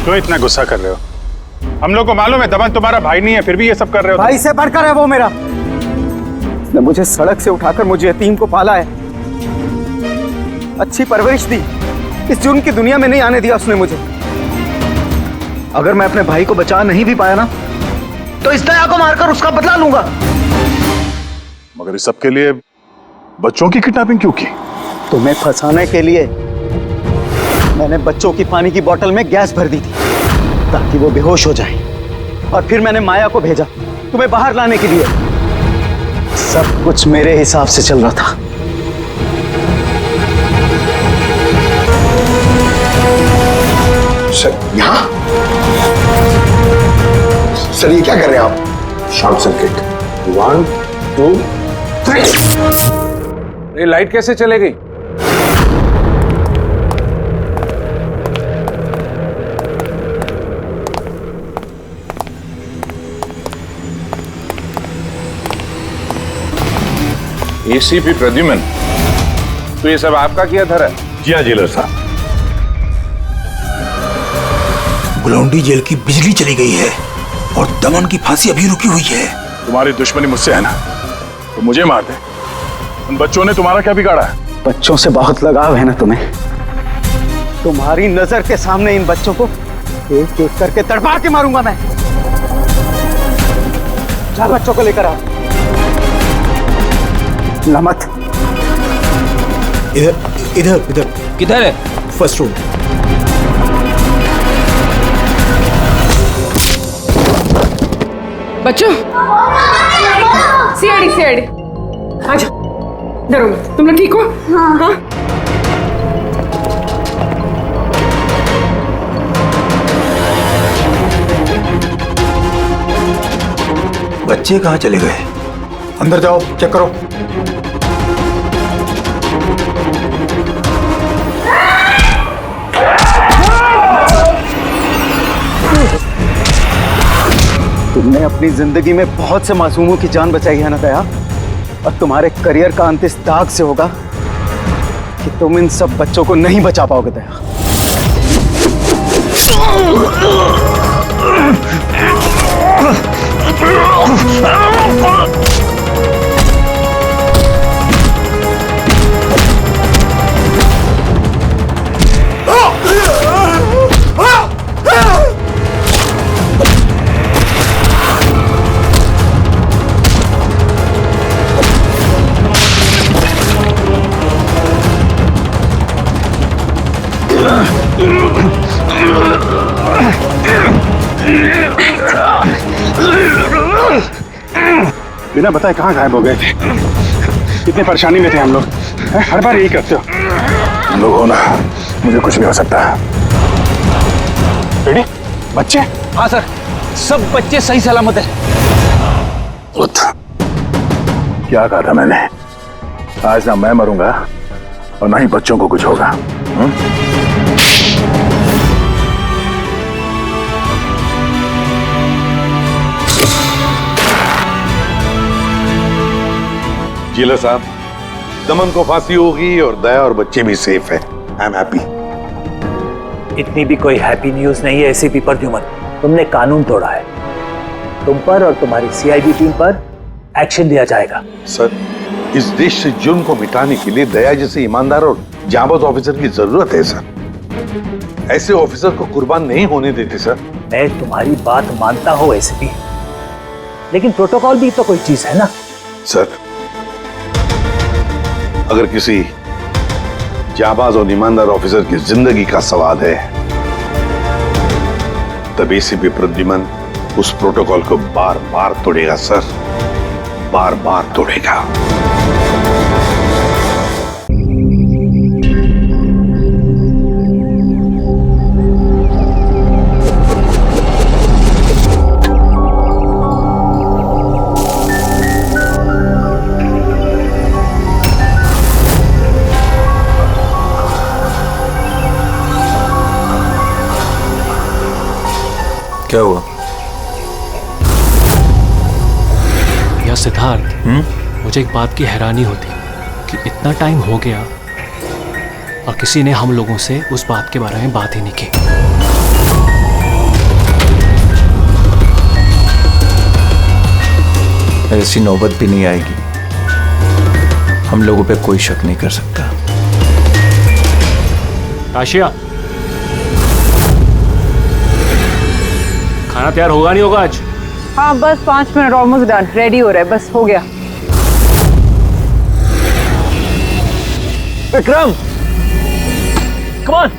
क्यों इतना गुस्सा कर रहे हो? हम लोग को मालूम है दमन तुम्हारा भाई नहीं है, फिर भी ये सब कर रहे हो।
भाई से बढ़कर है वो मेरा। उसने मुझे सड़क से उठाकर मुझे यतीम को पाला है, अच्छी परवरिश दी, इस जुर्म की दुनिया में नहीं आने दिया उसने मुझे। अगर मैं अपने भाई को बचा नहीं भी पाया ना, तो इस दया को मारकर उसका बदला लूंगा।
मगर इस सब के लिए बच्चों की किडनैपिंग क्यों की?
तुम्हें फंसाने के लिए मैंने बच्चों की पानी की बोतल में गैस भर दी थी, ताकि वो बेहोश हो जाए, और फिर मैंने माया को भेजा तुम्हें बाहर लाने के लिए। सब कुछ मेरे हिसाब से चल रहा था।
सर यहाँ? सर ये क्या कर रहे हैं आप?
Short circuit. 1 2 3।
ये लाइट कैसे चले गई? एसीपी प्रद्युमन, तो ये सब आपका किया धरा है?
जी हाँ जेलर साहब।
गुलौंडी जेल की बिजली चली गई है और दमन की फांसी अभी रुकी हुई है।
तुम्हारी दुश्मनी मुझसे है ना, तो मुझे मार दे। उन बच्चों ने तुम्हारा क्या बिगाड़ा है?
बच्चों से बहुत लगाव है ना तुम्हें। तुम्हारी नजर के सामने इन बच्चों को एक एक करके तड़पा के मारूंगा मैं। जा बच्चों को लेकर आओ। नमत।
इधर इधर इधर।
किधर है?
First room.
बच्चों, सीआईडी आजा, डरो मत। तुम लोग ठीक हो? हाँ।
बच्चे कहाँ चले गए? अंदर जाओ, चेक करो।
तुमने अपनी जिंदगी में बहुत से मासूमों की जान बचाई है ना दया, और तुम्हारे करियर का अंत इस दाग से होगा कि तुम इन सब बच्चों को नहीं बचा पाओगे दया।
बिना बताए कहाँ गायब हो गए थे? कितनी परेशानी में थे हम लोग। हर बार यही करते हो।
तुम लोग हो ना, मुझे कुछ भी हो सकता है।
रेडी? बच्चे?
हाँ सर, सब बच्चे सही सलामत है।
उठ। क्या कहा था मैंने? आज ना मैं मरूंगा और ना ही बच्चों को कुछ होगा।
जिला साहब, दमन को फांसी होगी और दया और बच्चे भी सेफ है। I am happy.
इतनी भी कोई हैप्पी न्यूज नहीं है एसीपी प्रद्युमन। तुमने कानून तोड़ा है। तुम पर और तुम्हारी सीआईडी टीम पर एक्शन लिया जाएगा।
सर, इस देश से जुर्म को मिटाने के लिए दया जैसे ईमानदार और जाबाज ऑफिसर की जरूरत है सर। ऐसे ऑफिसर को कुर्बान नहीं होने देते सर।
मैं तुम्हारी बात मानता हूं एसीपी, लेकिन प्रोटोकॉल भी तो कोई चीज है ना।
सर, अगर किसी जाबाज और ईमानदार ऑफिसर की जिंदगी का सवाल है तब एसीपी प्रद्युमन उस प्रोटोकॉल को बार बार तोड़ेगा सर, बार बार तोड़ेगा।
क्या हुआ?
या सिद्धार्थ, मुझे एक बात की हैरानी होती कि इतना टाइम हो गया और किसी ने हम लोगों से उस बात के बारे में बात ही नहीं की।
ऐसी नौबत भी नहीं आएगी। हम लोगों पे कोई शक नहीं कर सकता।
आशिया, खाना तैयार होगा नहीं होगा आज?
हाँ बस 5 मिनट, ऑलमोस्ट डन, रेडी हो रहा है, बस हो गया।
Vikram, come on.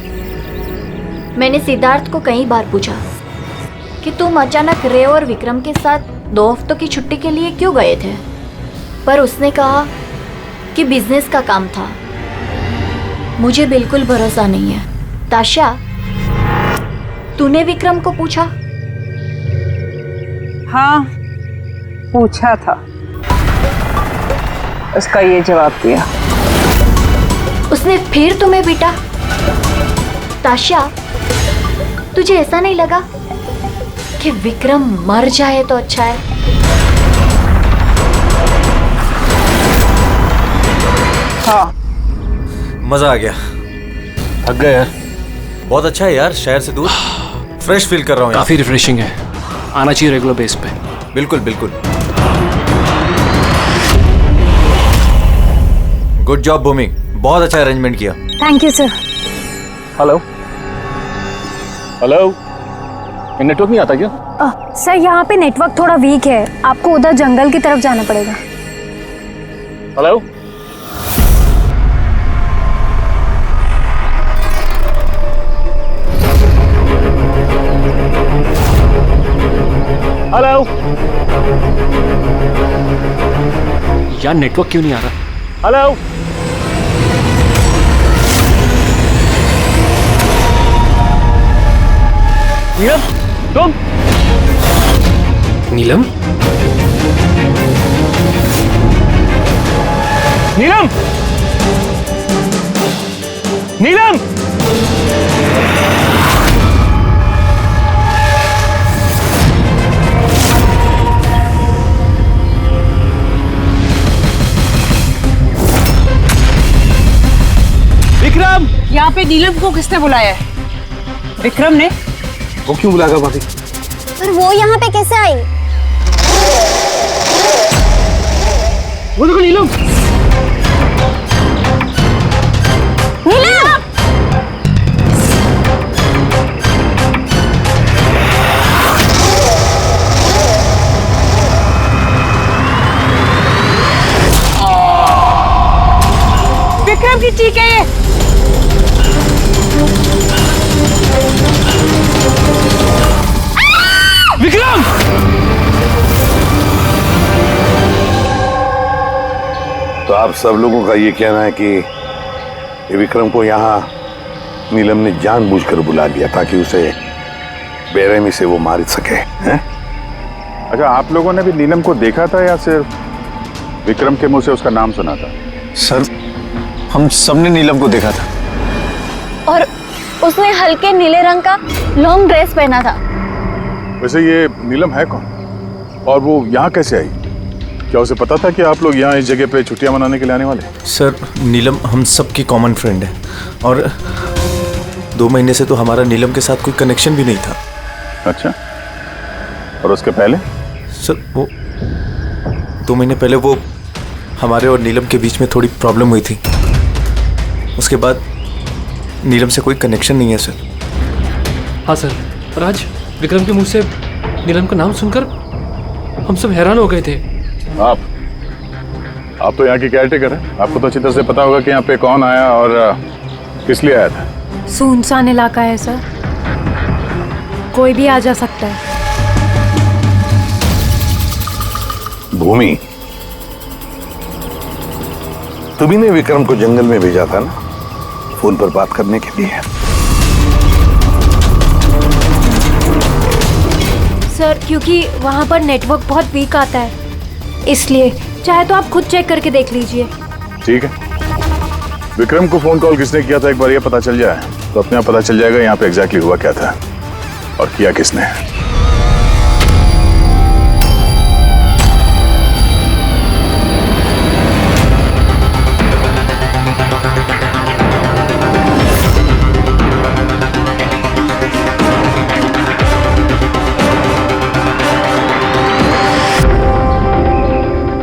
मैंने सिद्धार्थ को कई बार पूछा कि तुम अचानक रे और विक्रम के साथ 2 हफ्तों की छुट्टी के लिए क्यों गए थे, पर उसने कहा कि बिजनेस का काम था। मुझे बिल्कुल भरोसा नहीं है। ताशा, तूने विक्रम को पूछा?
हाँ पूछा था, उसका ये जवाब दिया।
उसने फिर तुम्हें पीटा? ताशा, तुझे ऐसा नहीं लगा कि विक्रम मर जाए तो अच्छा है?
हाँ।
मजा आ गया।
थक गए यार।
बहुत अच्छा है यार, शहर से दूर फ्रेश फील कर रहा हूँ।
काफी रिफ्रेशिंग है, आना चाहिए रेगुलर बेस पे।
बिल्कुल बिल्कुल। गुड जॉब भूमि, बहुत अच्छा अरेंजमेंट किया।
Thank you sir.
Hello hello, network नहीं आता क्या?
सर यहाँ पे नेटवर्क थोड़ा वीक है, आपको उधर जंगल की तरफ जाना पड़ेगा।
हेलो, हेलो यार, नेटवर्क क्यों नहीं आ रहा? हेलो, नीलम, तुम? नीलम, नीलम, नीलम,
विक्रम, यहाँ पे नीलम को किसने बुलाया है? विक्रम ने।
वो क्यों बुलाएगा भाभी?
पर वो यहाँ पे कैसे आई?
वो देखो नीलम।
नीलम!
विक्रम की चीख है ये।
विक्रम!
तो आप सब लोगों का ये कहना है कि विक्रम को यहाँ नीलम ने जानबूझकर बुला लिया ताकि उसे बेरहमी से वो मार सके, हैं?
अच्छा, आप लोगों ने भी नीलम को देखा था या सिर्फ विक्रम के मुंह से उसका नाम सुना था?
सर, हम सबने नीलम को देखा था।
और उसने हल्के नीले रंग का लॉन्ग ड्रेस पहना था।
वैसे ये नीलम है कौन और वो यहाँ कैसे आई? क्या उसे पता था कि आप लोग यहाँ इस जगह पे छुट्टियां मनाने के लिए आने वाले?
सर नीलम हम सबकी कॉमन फ्रेंड है और 2 महीने से तो हमारा नीलम के साथ कोई कनेक्शन भी नहीं था।
अच्छा, और उसके पहले?
सर वो 2 महीने पहले वो हमारे और नीलम के बीच में थोड़ी प्रॉब्लम हुई थी। उसके बाद नीलम से कोई कनेक्शन नहीं है सर।
हाँ सर, और आज विक्रम के मुंह से नीलम का नाम सुनकर हम सब हैरान हो गए थे।
आप तो यहाँ की केयरटेकर हैं, आपको तो अच्छी तरह से पता होगा कि यहाँ पे कौन आया और किस लिए आया था।
सुनसान इलाका है सर, कोई भी आ जा सकता है।
भूमि, तुम्ही ने विक्रम को जंगल में भेजा था ना, फोन पर बात करने के लिए।
सर क्योंकि वहाँ पर नेटवर्क बहुत वीक आता है, इसलिए चाहे तो आप खुद चेक करके देख लीजिए।
ठीक है, विक्रम को फोन कॉल किसने किया था एक बार ये पता चल जाए तो अपने आप पता चल जाएगा यहाँ पे एग्जैक्टली हुआ क्या था और किया किसने।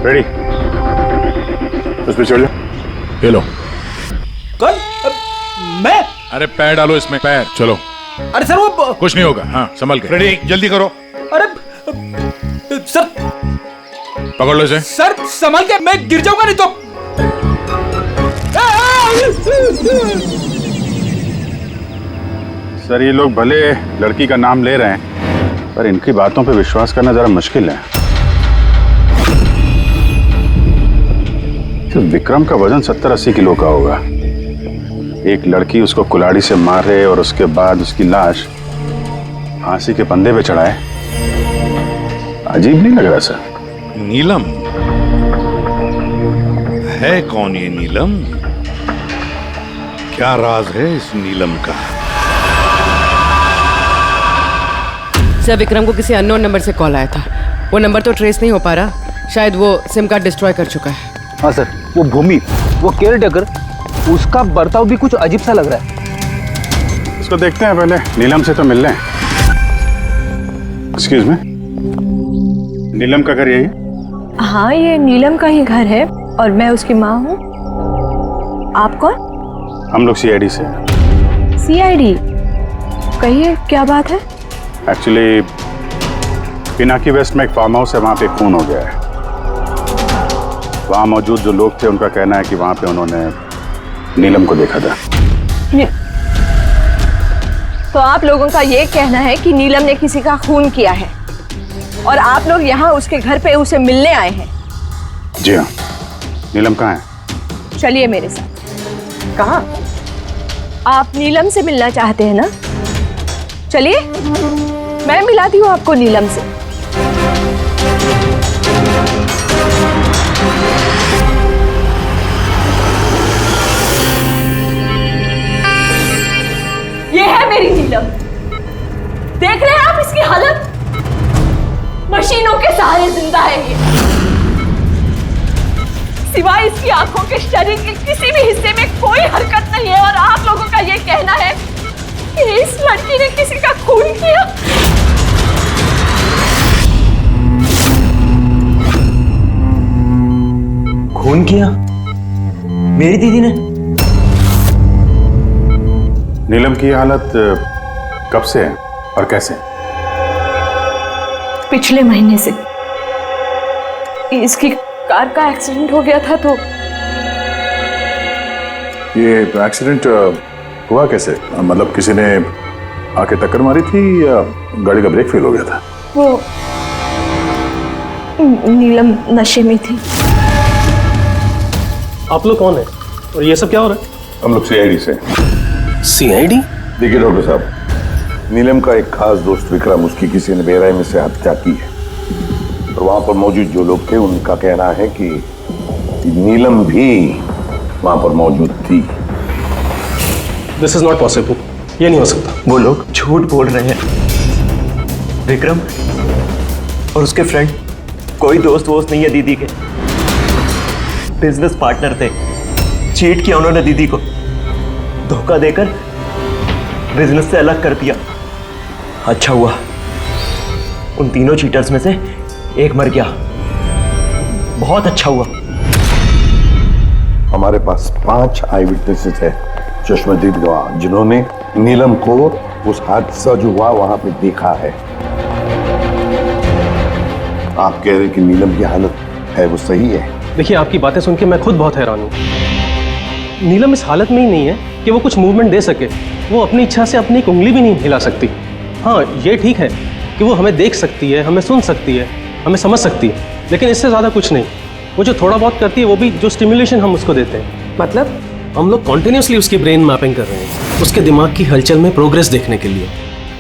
रेडी? उस पे चढ़ जाओ। ये लो।
कौन? मैं?
अरे पैर डालो इसमें, पैर। चलो।
अरे सर वो
कुछ नहीं होगा। हाँ संभल के। रेडी, जल्दी करो।
अरे सर
पकड़ लो इसे।
सर संभल के, मैं गिर जाऊंगा नहीं तो।
सर ये लोग भले लड़की का नाम ले रहे हैं पर इनकी बातों पे विश्वास करना जरा मुश्किल है। तो विक्रम का वजन 70-80 किलो का होगा। एक लड़की उसको कुल्हाड़ी से मारे और उसके बाद उसकी लाश फांसी के फंदे पे चढ़ाए, अजीब नहीं लग रहा सर?
नीलम है कौन ये नीलम? क्या राज है इस नीलम का?
सर विक्रम को किसी अननोन नंबर से कॉल आया था, वो नंबर तो ट्रेस नहीं हो पा रहा, शायद वो सिम कार्ड डिस्ट्रॉय कर चुका है।
हाँ सर, वो भूमि, वो केयरटेकर, उसका बर्ताव भी कुछ अजीब सा लग रहा है।
इसको देखते हैं पहले, नीलम से तो मिल लें। एक्सक्यूज मी, नीलम का घर यही है?
हाँ ये नीलम का ही घर है और मैं उसकी माँ हूँ। आप कौन?
हम लोग CID से।
CID? कहिए क्या बात है?
एक्चुअली पिनाकी वेस्ट में एक फार्म हाउस है, वहाँ पे खून हो गया है। वहाँ मौजूद जो लोग थे उनका कहना है कि वहाँ पे उन्होंने नीलम को देखा था।
तो आप लोगों का ये कहना है कि नीलम ने किसी का खून किया है और आप लोग यहाँ उसके घर पे उसे मिलने आए हैं?
जी हाँ। नीलम कहाँ है?
चलिए मेरे साथ। कहाँ? आप नीलम से मिलना चाहते हैं ना? चलिए मैं मिलाती हूँ आपको नीलम से। ये है मेरी नीलम, देख रहे हैं आप इसकी हालत? मशीनों के सहारे जिंदा है ये। सिवाय इसकी आंखों के शरीर के किसी भी हिस्से में कोई हरकत नहीं है और आप लोगों का ये कहना है कि इस लड़की ने किसी का खून किया।
खून किया? मेरी दीदी ने?
नीलम की हालत कब से है और कैसे?
पिछले महीने से। इसकी कार का एक्सीडेंट हो गया था तो।
ये एक्सीडेंट हुआ कैसे? मतलब किसी ने आके टक्कर मारी थी या गाड़ी का ब्रेक फेल हो गया था?
वो नीलम नशे में थी।
आप लोग कौन है और ये सब क्या हो रहा है?
हम लोग CID से।
CID?
देखिए डॉक्टर साहब, नीलम का एक खास दोस्त विक्रम, उसकी किसी ने बेरहमी से हत्या की है और वहां पर मौजूद जो लोग थे उनका कहना है कि नीलम भी वहां पर मौजूद थी।
दिस इज नॉट पॉसिबल, ये नहीं हो सकता।
वो लोग झूठ बोल रहे हैं। विक्रम और उसके फ्रेंड कोई दोस्त वोस्त नहीं है दीदी के, बिजनेस पार्टनर थे। चीट किया उन्होंने दीदी को, धोखा देकर बिजनेस से अलग कर दिया। अच्छा हुआ उन तीनों चीटर्स में से एक मर गया, बहुत अच्छा हुआ।
हमारे पास 5 आई विटनेसेस है, चश्मदीद गवाह, जिन्होंने नीलम को उस हादसा जो हुआ वहां पे देखा है। आप कह रहे कि नीलम की हालत है वो सही है?
देखिए, आपकी बातें सुन के मैं खुद बहुत हैरान हूँ। नीलम इस हालत में ही नहीं है कि वो कुछ मूवमेंट दे सके। वो अपनी इच्छा से अपनी एक उंगली भी नहीं हिला सकती। हाँ, ये ठीक है कि वो हमें देख सकती है, हमें सुन सकती है, हमें समझ सकती है, लेकिन इससे ज़्यादा कुछ नहीं। वो जो थोड़ा बहुत करती है वो भी जो स्टिमुलेशन हम उसको देते हैं।
मतलब
हम लोग कॉन्टिन्यूसली उसकी ब्रेन मैपिंग कर रहे हैं, उसके दिमाग की हलचल में प्रोग्रेस देखने के लिए,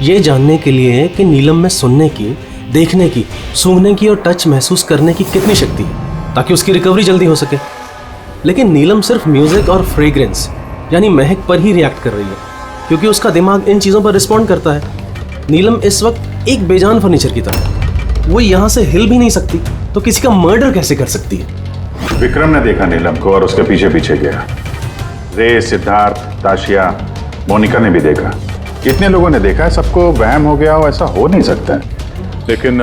ये जानने के लिए कि नीलम में सुनने की, देखने की, सूंघने की और टच महसूस करने की कितनी शक्ति है, ताकि उसकी रिकवरी जल्दी हो सके। लेकिन नीलम सिर्फ म्यूजिक और फ्रेग्रेंस यानी महक पर ही रिएक्ट कर रही है, क्योंकि उसका दिमाग इन चीज़ों पर रिस्पॉन्ड करता है। नीलम इस वक्त एक बेजान फर्नीचर की तरह है। वो यहाँ से हिल भी नहीं सकती, तो किसी का मर्डर कैसे कर सकती है?
विक्रम ने देखा नीलम को और उसके पीछे पीछे गया। रे, सिद्धार्थ, ताशिया, मोनिका ने भी देखा। कितने लोगों ने देखा है, सबको वहम हो गया हो, ऐसा हो नहीं सकता है। लेकिन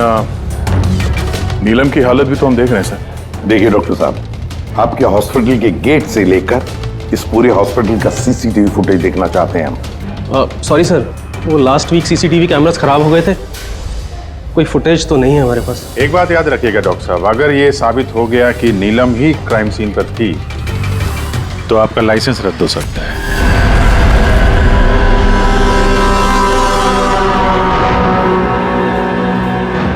नीलम की हालत भी तो हम देख रहे हैं सर।
देखिए डॉक्टर साहब, आपके हॉस्पिटल के गेट से लेकर इस पूरे हॉस्पिटल का सीसीटीवी फुटेज देखना चाहते हैं हम।
सॉरी सर, वो लास्ट वीक सीसीटीवी कैमरास खराब हो गए थे, कोई फुटेज तो नहीं है हमारे पास।
एक बात याद रखिएगा डॉक्टर साहब, अगर ये साबित हो गया कि नीलम ही क्राइम सीन पर थी, तो आपका लाइसेंस रद्द हो सकता है।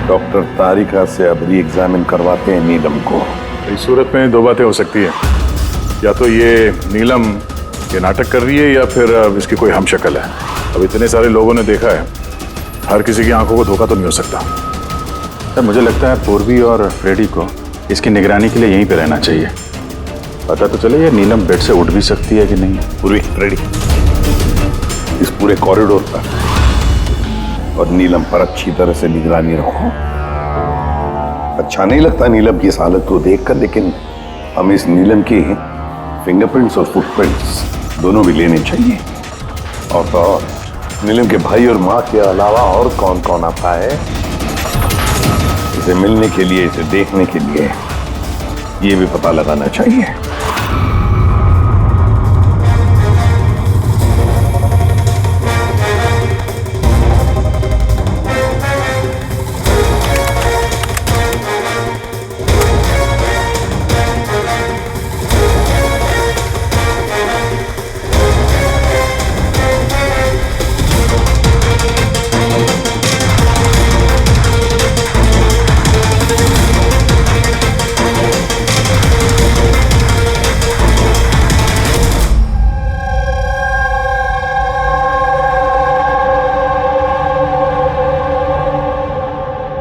डॉक्टर तारिका से अब री एग्जामिन करवाते हैं नीलम को।
इस सूरत में 2 बातें हो सकती है, या तो ये नीलम ये नाटक कर रही है या फिर इसकी कोई हमशक्ल है। अब इतने सारे लोगों ने देखा है, हर किसी की आंखों को धोखा तो नहीं हो सकता। सर मुझे लगता है पूर्वी और फ्रेडी को इसकी निगरानी के लिए यहीं पे रहना चाहिए। पता तो चले ये नीलम बेड से उठ भी सकती है कि नहीं।
पूर्वी, फ्रेडी, इस पूरे कॉरिडोर पर और नीलम पर अच्छी तरह से निगरानी रखो। अच्छा नहीं लगता नीलम की इस हालत को देखकर, लेकिन हमें इस नीलम की फिंगरप्रिंट्स और फुटप्रिंट्स दोनों भी लेने चाहिए। और तो और नीलम के भाई और माँ के अलावा और कौन कौन आता है इसे मिलने के लिए, इसे देखने के लिए, ये भी पता लगाना चाहिए।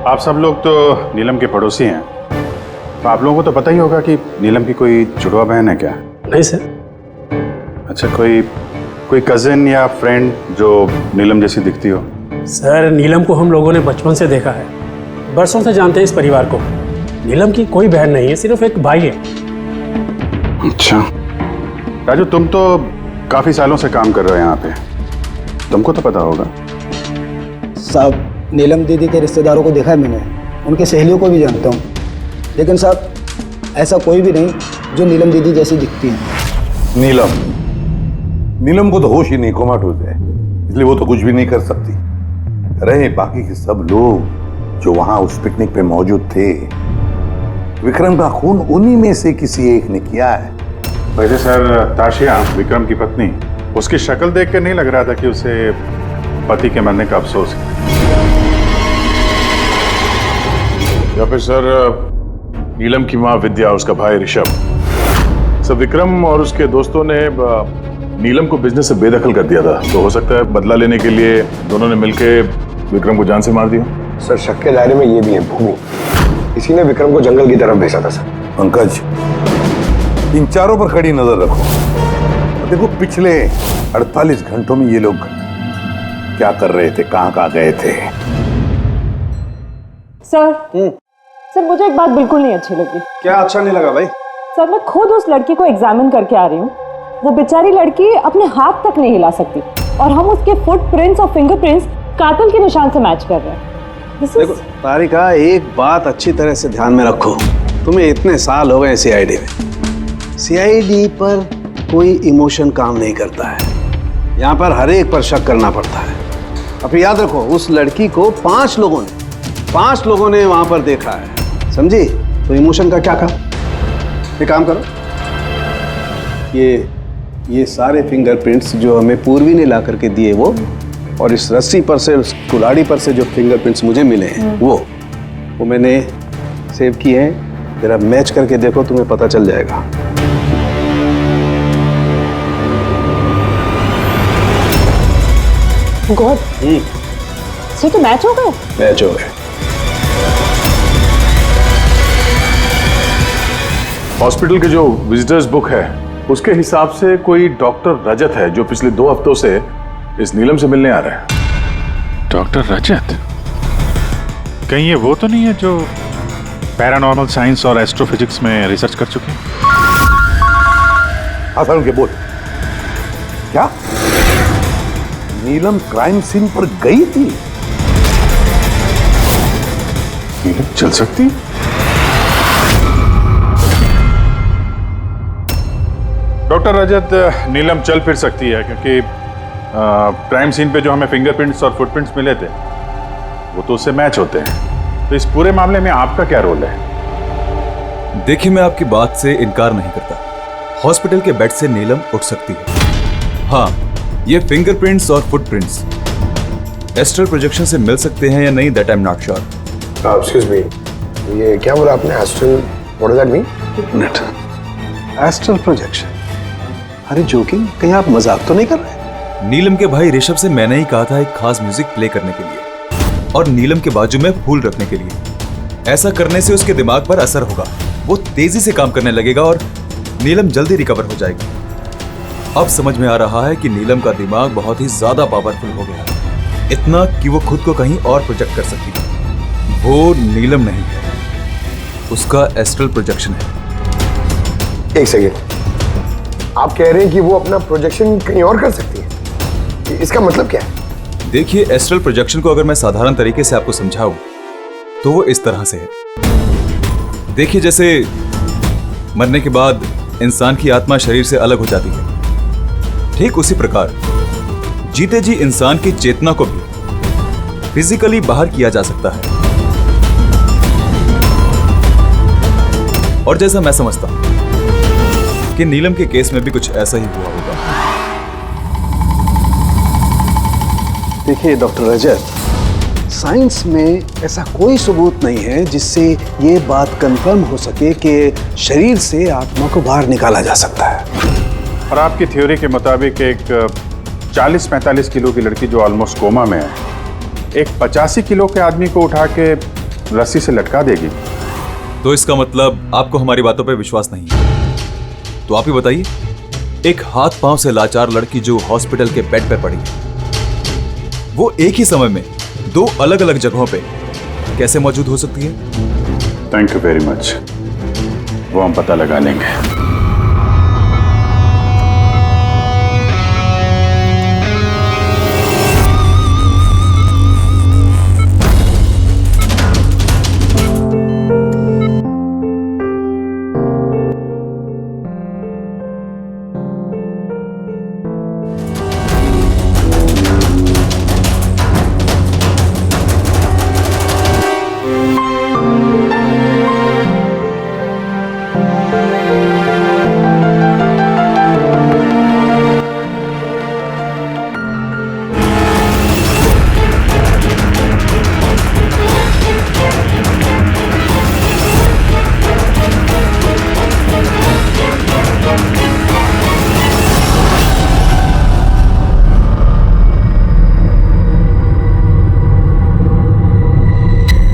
आप सब लोग तो नीलम के पड़ोसी हैं, तो आप लोगों को तो पता ही होगा कि नीलम की कोई जुड़वा बहन है क्या?
नहीं सर।
अच्छा, कोई कजिन या फ्रेंड जो नीलम जैसी दिखती हो?
सर, नीलम को हम लोगों ने बचपन से देखा है, बरसों से जानते हैं इस परिवार को। नीलम की कोई बहन नहीं है, सिर्फ एक भाई है।
अच्छा राजू, तुम तो काफी सालों से काम कर रहे हो यहाँ पे, तुमको तो पता होगा।
साहब, नीलम दीदी के रिश्तेदारों को देखा है मैंने, उनकी सहेलियों को भी जानता हूँ, लेकिन साहब ऐसा कोई भी नहीं जो नीलम दीदी जैसी दिखती है।
नीलम को तो होश ही नहीं, कोमाटोज है, इसलिए वो तो कुछ भी नहीं कर सकती। रहे बाकी के सब लोग जो वहां उस पिकनिक पे मौजूद थे, विक्रम का खून उन्हीं में से किसी एक ने किया है।
वैसे सर, ताशिया विक्रम की पत्नी, उसकी शक्ल देख के नहीं लग रहा था कि उसे पति के मरने का अफसोस है। या फिर सर नीलम की माँ विद्या, उसका भाई ऋषभ, सब विक्रम और उसके दोस्तों ने नीलम को बिजनेस से बेदखल कर दिया था, तो हो सकता है बदला लेने के लिए दोनों ने मिलकर विक्रम को जान से मार दिया।
सर, शक के दायरे में ये भी है भूमि, इसी ने विक्रम को जंगल की तरफ भेजा था। सर
पंकज, इन चारों पर कड़ी नजर रखो। देखो पिछले 48 घंटों में ये लोग क्या कर रहे थे, कहाँ कहाँ गए थे।
सर,
सर मुझे एक बात बिल्कुल नहीं अच्छी लगी।
क्या अच्छा नहीं लगा भाई?
सर मैं खुद उस लड़की को एग्जामिन करके आ रही हूँ, वो बेचारी लड़की अपने हाथ तक नहीं हिला सकती और हम उसके फुटप्रिंट्स और फिंगरप्रिंट्स कातिल के निशान से मैच कर रहे हैं।
देखो तारिका, एक बात अच्छी तरह से ध्यान में रखो, तुम्हें इतने साल हो गए सीआईडी में, सीआईडी पर कोई इमोशन काम नहीं करता है, यहाँ पर हर एक पर शक करना पड़ता है। अब याद रखो, उस लड़की को 5 लोगों ने वहां पर देखा है, समझी? तो इमोशन का क्या काम? एक काम करो, ये सारे फिंगरप्रिंट्स जो हमें पूर्वी ने ला करके दिए वो, और इस रस्सी पर से, उस कुल्हाड़ी पर से जो फिंगरप्रिंट्स मुझे मिले हैं वो मैंने सेव किए हैं। जरा मैच करके देखो, तुम्हें पता चल जाएगा।
गॉड, तो मैच हो गए?
मैच हो गए।
हॉस्पिटल के जो विजिटर्स बुक है उसके हिसाब से कोई डॉक्टर रजत है जो पिछले 2 हफ्तों से इस नीलम से मिलने आ रहा है।
डॉक्टर रजत? कहीं ये वो तो नहीं है जो पैरानॉर्मल साइंस और एस्ट्रोफिजिक्स में रिसर्च कर चुके हैं?
आसान के बोल, क्या नीलम क्राइम सीन पर गई थी?
नीलम चल सकती? डॉक्टर रजत, नीलम चल फिर सकती है क्योंकि क्राइम सीन पे जो हमें फिंगरप्रिंट्स और फुटप्रिंट्स मिले थे वो तो उससे मैच होते हैं। तो इस पूरे मामले में आपका क्या रोल है?
देखिए, मैं आपकी बात से इनकार नहीं करता, हॉस्पिटल के बेड से नीलम उठ सकती है। हाँ, ये फिंगरप्रिंट्स और फुटप्रिंट्स एस्ट्रल प्रोजेक्शन से मिल सकते हैं या नहीं, that I am not sure.
Excuse me, ये क्या बोला आपने? Astral, what does that mean?
Minute, astral projection? अरे जोकिंग, कहीं आप मजाक तो नहीं कर रहे?
नीलम के भाई ऋषभ से मैंने ही कहा था एक खास म्यूजिक प्ले करने के लिए और नीलम के बाजू में फूल रखने के लिए। ऐसा करने से उसके दिमाग पर असर होगा, वो तेजी से काम करने लगेगा और नीलम जल्दी रिकवर हो जाएगी। अब समझ में आ रहा है कि नीलम का दिमाग बहुत ही ज्यादा पावरफुल हो गया है, इतना कि वो खुद को कहीं और प्रोजेक्ट कर सकती है। वो नीलम नहीं है, उसका एस्ट्रल प्रोजेक्शन है।
एक सेकेंड, आप कह रहे हैं कि वो अपना प्रोजेक्शन कहीं और कर सकती है? इसका मतलब क्या है?
देखिए, एस्ट्रल प्रोजेक्शन को अगर मैं साधारण तरीके से आपको समझाऊं तो वो इस तरह से है। देखिए, जैसे मरने के बाद इंसान की आत्मा शरीर से अलग हो जाती है, ठीक उसी प्रकार जीते जी इंसान की चेतना को भी फिजिकली बाहर किया जा सकता है। और जैसा मैं समझता हूं कि नीलम के केस में भी कुछ ऐसा ही हुआ होगा।
देखिए डॉक्टर रजत, साइंस में ऐसा कोई सबूत नहीं है जिससे ये बात कंफर्म हो सके कि शरीर से आत्मा को बाहर निकाला जा सकता है।
और आपकी थ्योरी के मुताबिक एक 40-45 किलो की लड़की जो ऑलमोस्ट कोमा में है, एक 85 किलो के आदमी को उठा के रस्सी से लटका देगी।
तो इसका मतलब आपको हमारी बातों पर विश्वास नहीं है? तो आप ही बताइए, एक हाथ पांव से लाचार लड़की जो हॉस्पिटल के बेड पर पड़ी है, वो एक ही समय में 2 अलग अलग जगहों पे कैसे मौजूद हो सकती है?
थैंक यू वेरी मच, वो हम पता लगा लेंगे।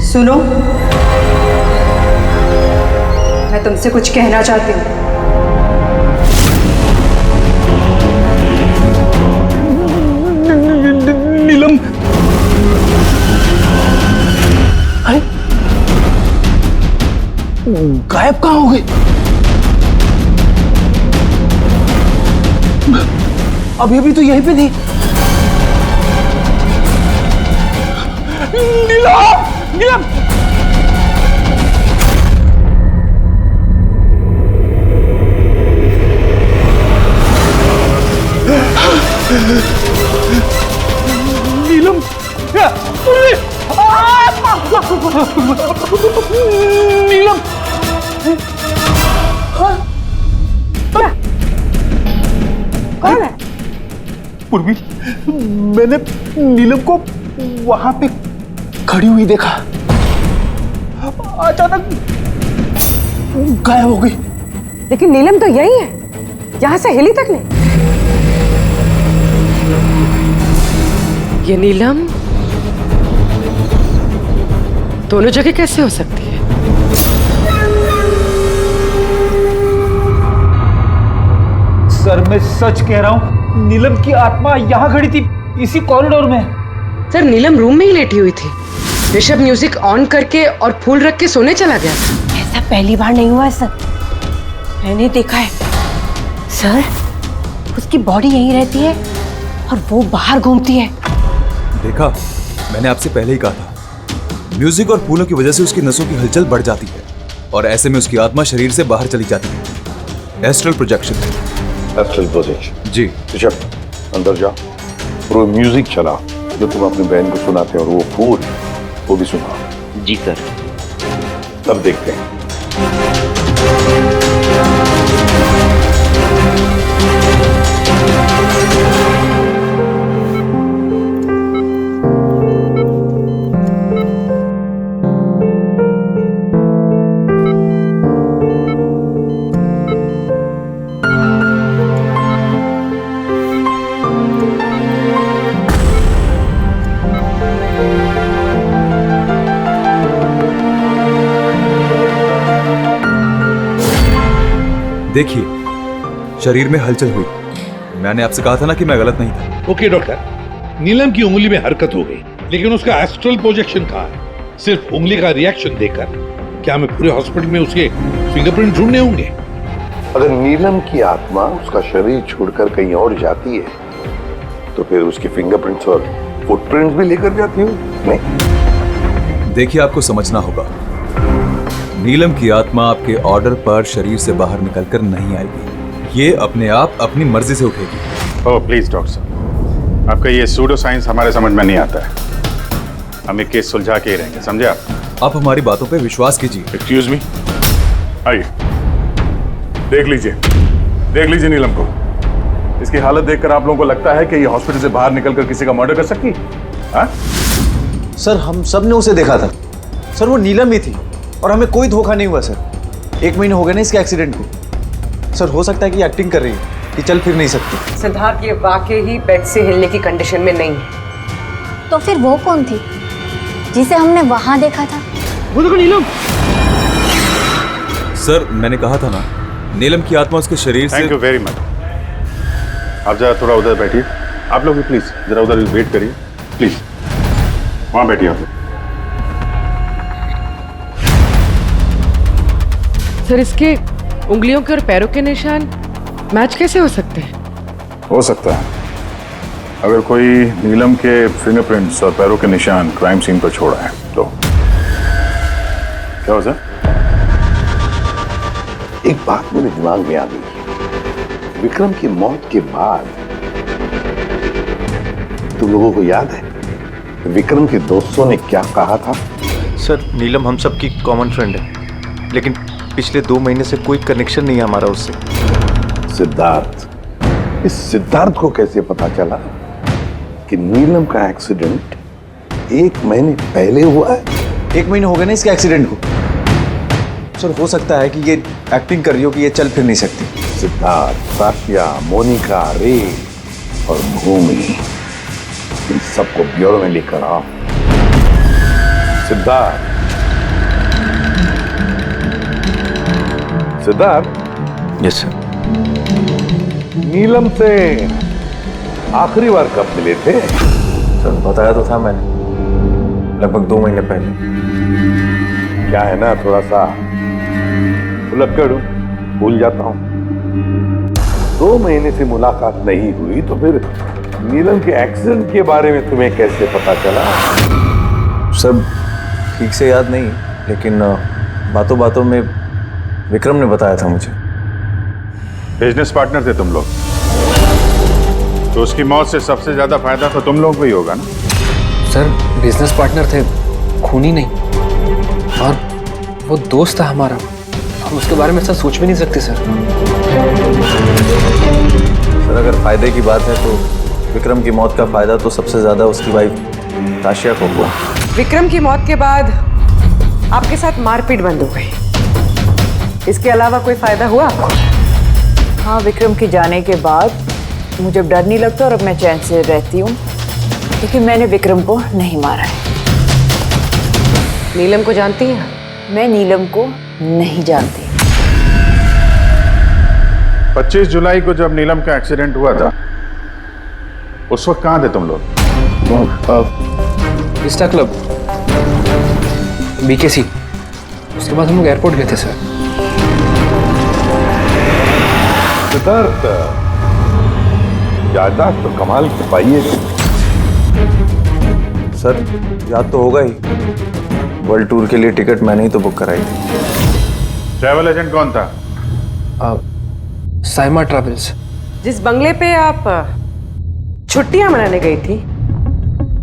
सुनो, मैं तुमसे कुछ कहना चाहती हूँ।
नीलम, अरे
गायब कहाँ हो गई? अभी अभी तो यहीं पे थी। नीलम! नीलम! नीलम! नीलम!
कौन है?
पूर्वी, मैंने नीलम को वहां पे खड़ी हुई देखा, अचानक गायब हो गई।
लेकिन नीलम तो यही है, यहां से हिली तक नहीं। ये नीलम दोनों जगह कैसे हो सकती है?
सर मैं सच कह रहा हूँ, नीलम की आत्मा यहाँ खड़ी थी, इसी कॉरिडोर में।
सर नीलम रूम में ही लेटी हुई थी। ऋषभ म्यूजिक ऑन करके और फूल रख के सोने चला गया था।
ऐसा पहली बार नहीं हुआ है सर, मैंने देखा है सर। उसकी बॉडी यहीं रहती है और वो बाहर घूमती है।
देखा, मैंने आपसे पहले ही कहा था, म्यूजिक और फूलों की वजह से उसकी नसों की हलचल बढ़ जाती है और ऐसे में उसकी आत्मा शरीर से बाहर चली जाती है। Astral projection.
एस्ट्रल प्रोजेक्शन
जी।
ऋषभ, अंदर जा और वो म्यूजिक चला जो तुम अपनी बहन को सुनाते हो, और वो फूल वो भी सुना।
जी सर।
तब देखते हैं।
देखिए, शरीर में हलचल हुई। मैंने आपसे कहा था ना कि मैं गलत नहीं था।
ओके डॉक्टर, नीलम की उंगली में हरकत हो गई, लेकिन उसका एस्ट्रल प्रोजेक्शन कहाँ है? सिर्फ उंगली का रिएक्शन देखकर क्या हमें पूरे हॉस्पिटल में उसके फिंगरप्रिंट ढूंढने होंगे?
अगर नीलम की आत्मा उसका शरीर छोड़कर कहीं और जाती है तो फिर उसके फिंगरप्रिंट्स और फुटप्रिंट्स भी लेकर जाती हो? नहीं।
देखिए, आपको समझना होगा, नीलम की आत्मा आपके ऑर्डर पर शरीर से बाहर निकलकर नहीं आएगी। ये अपने आप अपनी मर्जी से उठेगी।
ओह प्लीज डॉक्टर साहब, आपका ये सूडो साइंस हमारे समझ में नहीं आता है। हम एक केस सुलझा के ही रहेंगे, समझे
आप हमारी बातों पे विश्वास कीजिए।
एक्सक्यूज मी, आइए देख लीजिए नीलम को। इसकी हालत देखकर आप लोगों को लगता है कि ये हॉस्पिटल से बाहर निकलकर किसी का मर्डर कर सकती है?
सर हम सब ने उसे देखा था सर, वो नीलम ही थी और हमें कोई धोखा नहीं हुआ सर। 1 महीना हो गया ना इसके एक्सीडेंट को। सर हो सकता है कि एक्टिंग कर रही है, कि चल फिर नहीं सकती।
सिद्धार्थ ये वाकई ही बेड से हिलने की कंडीशन में नहीं है।
तो फिर वो कौन थी जिसे हमने वहां देखा था?
वो देखो नीलम।
सर मैंने कहा था ना, नीलम की आत्मा उसके शरीर से।
Thank you very much. आप जरा थोड़ा उधर बैठिए, आप लोग भी प्लीज जरा उधर वेट करिए, प्लीज वहां बैठिए आप।
सर इसके उंगलियों के और पैरों के निशान मैच कैसे हो सकते हैं?
हो सकता है अगर कोई नीलम के फिंगरप्रिंट्स और पैरों के निशान क्राइम सीन पर छोड़ा है तो। क्या हो सर?
एक बात मेरे दिमाग में आ गई। विक्रम की मौत के बाद तुम लोगों को याद है विक्रम के दोस्तों ने क्या कहा था?
सर नीलम हम सबकी कॉमन फ्रेंड है, लेकिन पिछले 2 महीने से कोई कनेक्शन नहीं है हमारा उससे।
सिद्धार्थ, इस सिद्धार्थ को कैसे पता चला कि नीलम का एक्सीडेंट 1 महीने पहले हुआ है?
1 महीने हो गए ना इसके एक्सीडेंट को। सर हो सकता है कि ये एक्टिंग कर रही हो कि ये चल फिर नहीं सकती।
सिद्धार्थ, साफिया, मोनिका, रे और भूमि, इन सबको ब्यूरो में लेकर आओ। सिद्धार्थ, सिद्धार्थ।
Yes sir.
नीलम से आखिरी बार कब मिले थे?
सर बताया तो था मैंने, लगभग 2 महीने पहले।
क्या है ना, थोड़ा सा भुलक्कड़ हूं, भूल जाता हूं। 2 महीने से मुलाकात नहीं हुई तो फिर नीलम के एक्सीडेंट के बारे में तुम्हें कैसे पता चला?
सब ठीक से याद नहीं, लेकिन बातों बातों में विक्रम ने बताया था मुझे।
बिजनेस पार्टनर थे तुम लोग, तो उसकी मौत से सबसे ज्यादा फायदा तो तुम लोग को ही होगा ना?
सर बिजनेस पार्टनर थे, खूनी नहीं, और वो दोस्त था हमारा। हम उसके बारे में सर सोच भी नहीं सकते सर।
सर अगर फायदे की बात है तो विक्रम की मौत का फायदा तो सबसे ज्यादा उसकी वाइफ ताशिया को हुआ।
विक्रम की मौत के बाद आपके साथ मारपीट बंद हो गई, इसके अलावा कोई फायदा हुआ आपको?
हाँ, विक्रम के जाने के बाद मुझे डर नहीं लगता और अब मैं चैन से रहती हूँ, क्योंकि मैंने विक्रम को नहीं मारा है।
नीलम को जानती हैं?
मैं नीलम को नहीं जानती।
25 जुलाई को जब नीलम का एक्सीडेंट हुआ था, उस वक्त कहाँ थे तुम लोग?
Vista club, BKC। उसके बाद हम लोग एयरपोर्ट गए थे सर।
सिद्धार्थ, याददाश्त तो कमाल की पाई है।
सर याद तो होगा ही, वर्ल्ड टूर के लिए टिकट मैंने ही तो बुक कराई थी।
ट्रैवल एजेंट कौन था?
साइमा ट्रैवल्स।
जिस बंगले पे आप छुट्टियां मनाने गई थी,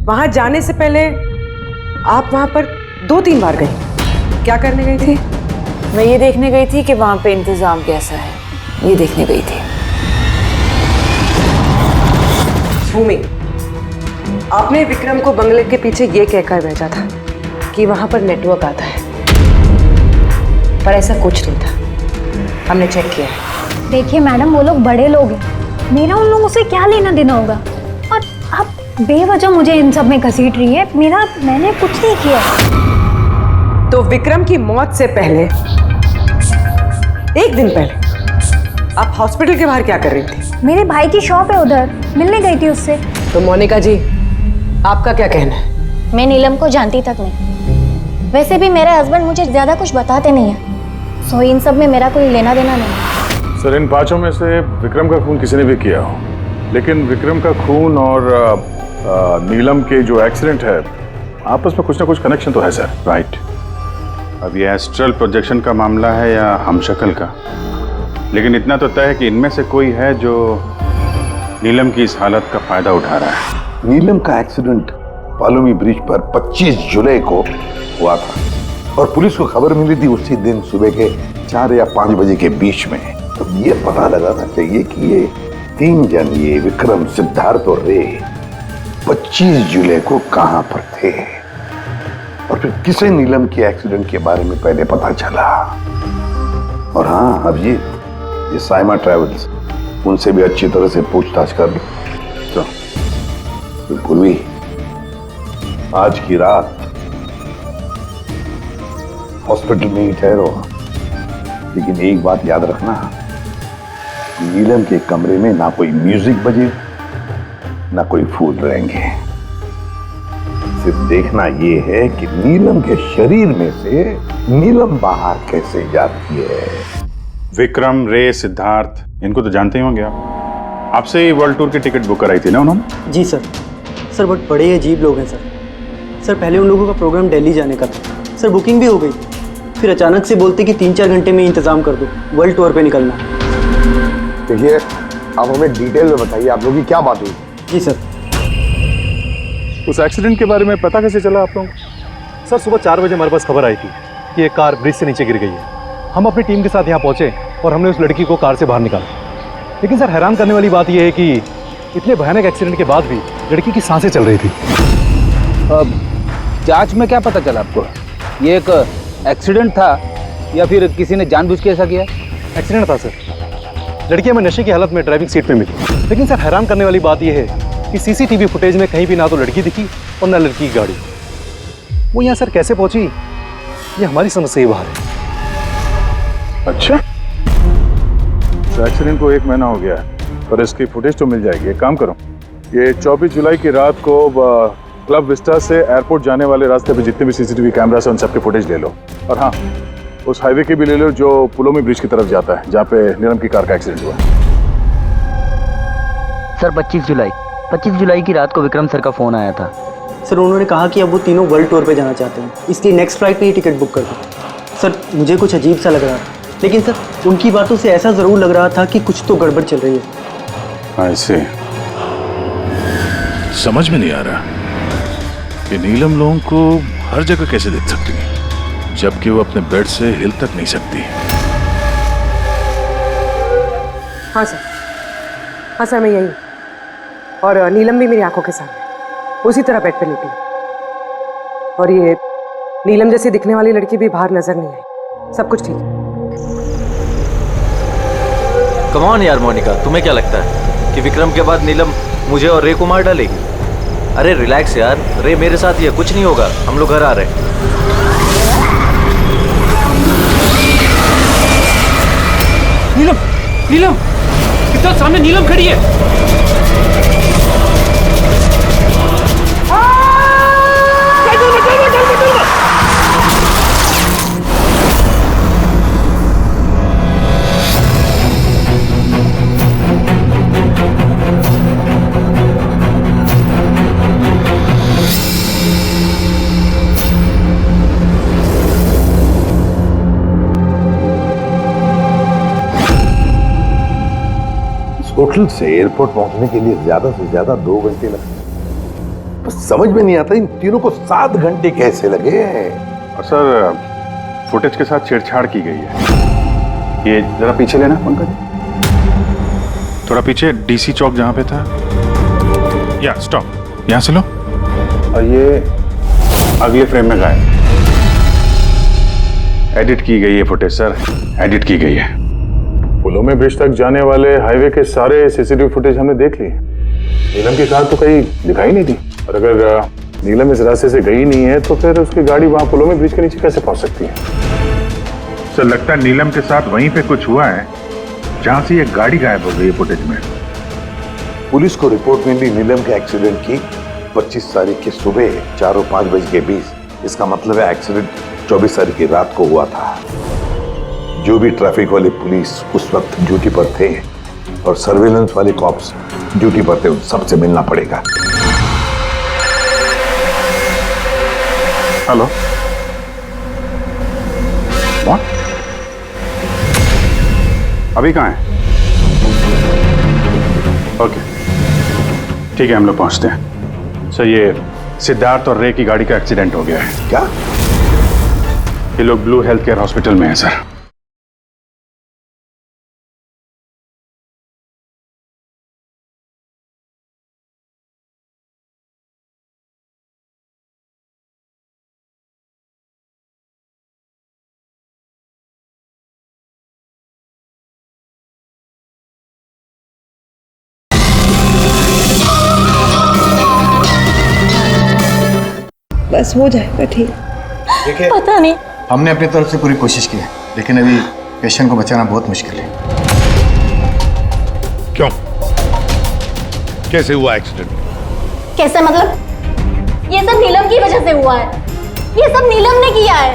वहां जाने से पहले आप वहां पर 2-3 बार गई। क्या करने गई थी?
मैं ये देखने गई थी कि वहां पे इंतजाम कैसा है, ये देखने गई थी।
भूमि, आपने विक्रम को बंगले के पीछे ये कहकर भेजा था कि वहां पर नेटवर्क आता है, पर ऐसा कुछ नहीं था। हमने चेक किया है।
देखिए मैडम, वो लोग बड़े लोग हैं, मेरा उन लोगों से क्या लेना देना होगा? और आप बेवजह मुझे इन सब में घसीट रही है। मैंने कुछ नहीं किया।
तो विक्रम की मौत से पहले, 1 दिन पहले, आप हॉस्पिटल के बाहर क्या कर रही थी?
मेरे भाई की शॉप है, उधर मिलने गई थी उससे।
तो मोनिका जी, आपका क्या कहना है?
मैं नीलम को जानती तक नहीं। वैसे भी मेरे हस्बैंड मुझे ज्यादा कुछ बताते नहीं है, सो इन सब में मेरा कोई लेना देना नहीं।
सर इन 5 में से विक्रम का खून किसी ने भी किया हो, लेकिन विक्रम का खून और नीलम के जो एक्सीडेंट है, आपस में कुछ ना कुछ कनेक्शन तो है सर, राइट? अब ये एस्ट्रल प्रोजेक्शन का मामला है या हमशक्ल का, लेकिन इतना तो तय है कि इनमें से कोई है जो नीलम की इस हालत का फायदा उठा रहा है।
नीलम का एक्सीडेंट पालोमी ब्रिज पर 25 जुलाई को हुआ था और पुलिस को खबर मिली थी उसी दिन सुबह के 4 या 5 बजे के बीच में। तो ये पता लगाना चाहिए कि ये 3 जन, ये विक्रम, सिद्धार्थ और रे, 25 जुलाई को कहां पर थे और फिर किसे नीलम के एक्सीडेंट के बारे में पहले पता चला। और हाँ, अब ये साइमा ट्रैवल्स, उनसे भी अच्छी तरह से पूछताछ कर लो। तो पूर्वी, आज की रात हॉस्पिटल में ही ठहरो, लेकिन एक बात याद रखना, नीलम के कमरे में ना कोई म्यूजिक बजे, ना कोई फूल रहेंगे। सिर्फ देखना ये है कि नीलम के शरीर में से नीलम बाहर कैसे जाती है।
विक्रम, रे, सिद्धार्थ, इनको तो जानते ही होंगे आप। आपसे ही वर्ल्ड टूर की टिकट बुक कराई थी ना उन्होंने?
जी सर। सर बट बड़े अजीब लोग हैं सर। सर पहले उन लोगों का प्रोग्राम दिल्ली जाने का था सर, बुकिंग भी हो गई, फिर अचानक से बोलते कि 3-4 घंटे में इंतजाम कर दो, वर्ल्ड टूर पे निकलना।
देखिए, आप हमें डिटेल में बताइए, आप लोगों की क्या बात हुई?
जी सर।
उस एक्सीडेंट के बारे में पता कैसे चला आप लोगों को?
सर सुबह 4 बजे हमारे पास खबर आई थी कि एक कार ब्रिज से नीचे गिर गई है। हम अपनी टीम के साथ यहाँ पहुँचे और हमने उस लड़की को कार से बाहर निकाला। लेकिन सर हैरान करने वाली बात यह है कि इतने भयानक एक्सीडेंट के बाद भी लड़की की सांसें चल रही थी।
जांच में क्या पता चला आपको? ये एक एक्सीडेंट था या फिर किसी ने जानबूझ के ऐसा किया?
एक्सीडेंट था सर। लड़की हमें नशे की हालत में ड्राइविंग सीट पे मिली। लेकिन सर हैरान करने वाली बात यह है कि सीसीटीवी फुटेज में कहीं भी ना तो लड़की दिखी और ना लड़की की गाड़ी। वो यहाँ सर कैसे पहुंची, ये हमारी समझ से ही बाहर है।
अच्छा, तो एक्सीडेंट को 1 महीना हो गया है, पर इसकी फुटेज तो मिल जाएगी। एक काम करो, ये 24 जुलाई की रात को क्लब विस्टा से एयरपोर्ट जाने वाले रास्ते पे जितने भी सीसीटीवी कैमरास हैं उन सबके फुटेज ले लो। और हाँ,
उस हाईवे के भी ले लो जो पुलोमी ब्रिज की तरफ जाता है, जहाँ पे नीलम की कार का एक्सीडेंट हुआ।
सर 25 जुलाई की रात को विक्रम सर का फोन आया था।
सर उन्होंने कहा कि अब वो तीनों वर्ल्ड टूर पे जाना चाहते हैं, इसलिए नेक्स्ट फ्लाइट पे ही टिकट बुक कर दो। सर मुझे कुछ अजीब सा लग रहा था, लेकिन सर उनकी बातों से ऐसा ज़रूर लग रहा था कि कुछ तो गड़बड़ चल रही है।
ऐसे समझ में नहीं आ रहा कि नीलम लोगों को हर जगह कैसे देख सकती है, जबकि वो अपने बेड से हिल तक नहीं सकती।
हाँ सर मैं यही हूँ। और नीलम भी मेरी आंखों के सामने उसी तरह बेड पे लेटी है। और ये नीलम जैसी दिखने वाली लड़की भी बाहर नजर नहीं आई। सब कुछ ठीक है।
कम ऑन यार मोनिका, तुम्हें क्या लगता है कि विक्रम के बाद नीलम मुझे और रे को मार डालेगी? अरे रिलैक्स यार, रे मेरे साथ ही है, कुछ नहीं होगा, हम लोग घर आ रहे हैं।
नीलम सिद्धार्थ, सामने नीलम खड़ी है।
होटल से एयरपोर्ट पहुंचने के लिए ज्यादा से ज्यादा 2 घंटे लगते हैं। बस समझ में नहीं आता इन तीनों को 7 घंटे कैसे लगे।
और सर फुटेज के साथ छेड़छाड़ की गई है। ये जरा पीछे लेना पंकज, थोड़ा पीछे, डीसी चौक जहां पे था। या स्टॉप, यहां से लो। और ये अगले फ्रेम में गायब। एडिट की गई है फुटेज सर, एडिट की गई है।
पुलोमी ब्रिज तक जाने वाले हाईवे के सारे सीसीटीवी फुटेज हमने देख लिए। नीलम की कार तो कहीं दिखाई नहीं दी, और अगर नीलम इस रास्ते से गई नहीं है तो फिर उसकी गाड़ी वहां पुलोमी ब्रिज के नीचे कैसे पहुंच सकती है?
सर लगता है नीलम के साथ वहीं पे कुछ हुआ है जहां से ये गाड़ी गायब हो गई है फुटेज में।
पुलिस को रिपोर्ट मिली नीलम के एक्सीडेंट की 25 तारीख की सुबह 4 और 5 बजे के बीच। इसका मतलब है एक्सीडेंट 24 तारीख की रात को हुआ था। जो भी ट्रैफिक वाले पुलिस उस वक्त ड्यूटी पर थे और सर्वेलेंस वाले कॉप्स ड्यूटी पर थे, उन सबसे मिलना पड़ेगा।
Hello, what? अभी कहाँ है? ओके ठीक है, हम लोग पहुंचते हैं। सर ये सिद्धार्थ और रे की गाड़ी का एक्सीडेंट हो गया है।
क्या?
ये लोग ब्लू हेल्थ केयर हॉस्पिटल में हैं सर।
बस हो जाएगा ठीक।
देखिए
पता नहीं,
हमने अपनी तरफ से पूरी कोशिश की है, लेकिन अभी पेशेंट को बचाना बहुत मुश्किल है।
क्यों? कैसे हुआ एक्सीडेंट?
कैसे मतलब? ये सब नीलम की वजह से हुआ है। ये सब नीलम ने किया है।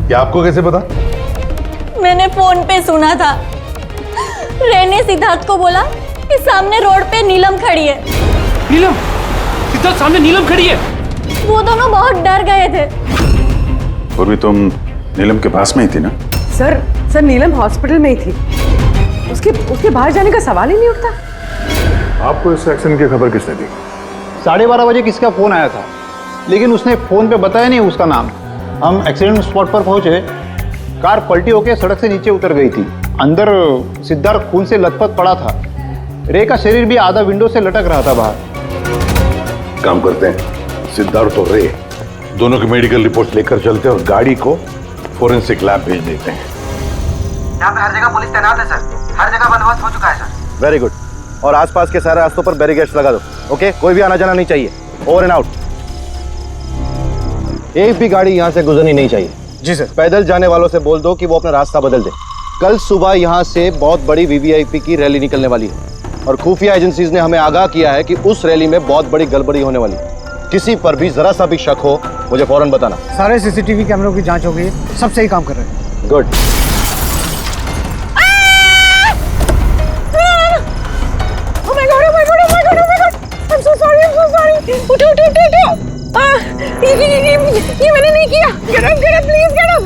क्या आपको कैसे पता?
मैंने फोन पे सुना था। रे ने सिद्धार्थ को बोला कि सामने रोड पे नीलम खड़ी है।
नीलम, सिद्धार्थ सामने नीलम खड़ी है।
वो दोनों बहुत डर गए थे।
और भी तुम नीलम के पास में ही थी ना?
सर नीलम हॉस्पिटल में ही थी। उसके बाहर जाने का सवाल ही नहीं उठता।
आपको इस एक्सीडेंट की खबर किसने दी?
12:30 बजे किसका फोन आया था, लेकिन उसने फोन पे बताया नहीं उसका नाम। हम एक्सीडेंट स्पॉट पर पहुंचे, कार पलटी होकर सड़क से नीचे उतर गई थी। अंदर सिद्धार्थ खून से लथपथ पड़ा था। रे का शरीर भी आधा विंडो से लटक रहा था बाहर।
काम करते हैं, सिद्धार्थ और रे दोनों की मेडिकल रिपोर्ट लेकर चलते हैं और गाड़ी को फोरेंसिक लैब भेज देते हैं।
यहाँ पे हर जगह पुलिस तैनात है सर, हर जगह बंदोबस्त हो चुका है सर। Very good. और आसपास के सारे रास्तों पर बैरिकेड्स लगा दो। ओके, कोई भी आना जाना नहीं चाहिए। Over and out. एक भी गाड़ी यहाँ से गुजरनी नहीं चाहिए। जी सर। पैदल जाने वालों से बोल दो कि वो अपना रास्ता बदल दे। कल सुबह यहाँ से बहुत बड़ी वीवीआईपी की रैली निकलने वाली है और खुफिया एजेंसीज ने हमें आगाह किया है कि उस रैली में बहुत बड़ी गड़बड़ी होने वाली है। किसी पर भी जरा सा भी शक हो मुझे फौरन बताना।
सारे सीसीटीवी कैमरों की जांच हो गई है, सब सही काम कर रहे हैं।
गुड।
उठो उठो उठो उठो। ये मैंने नहीं किया। Get up please get up.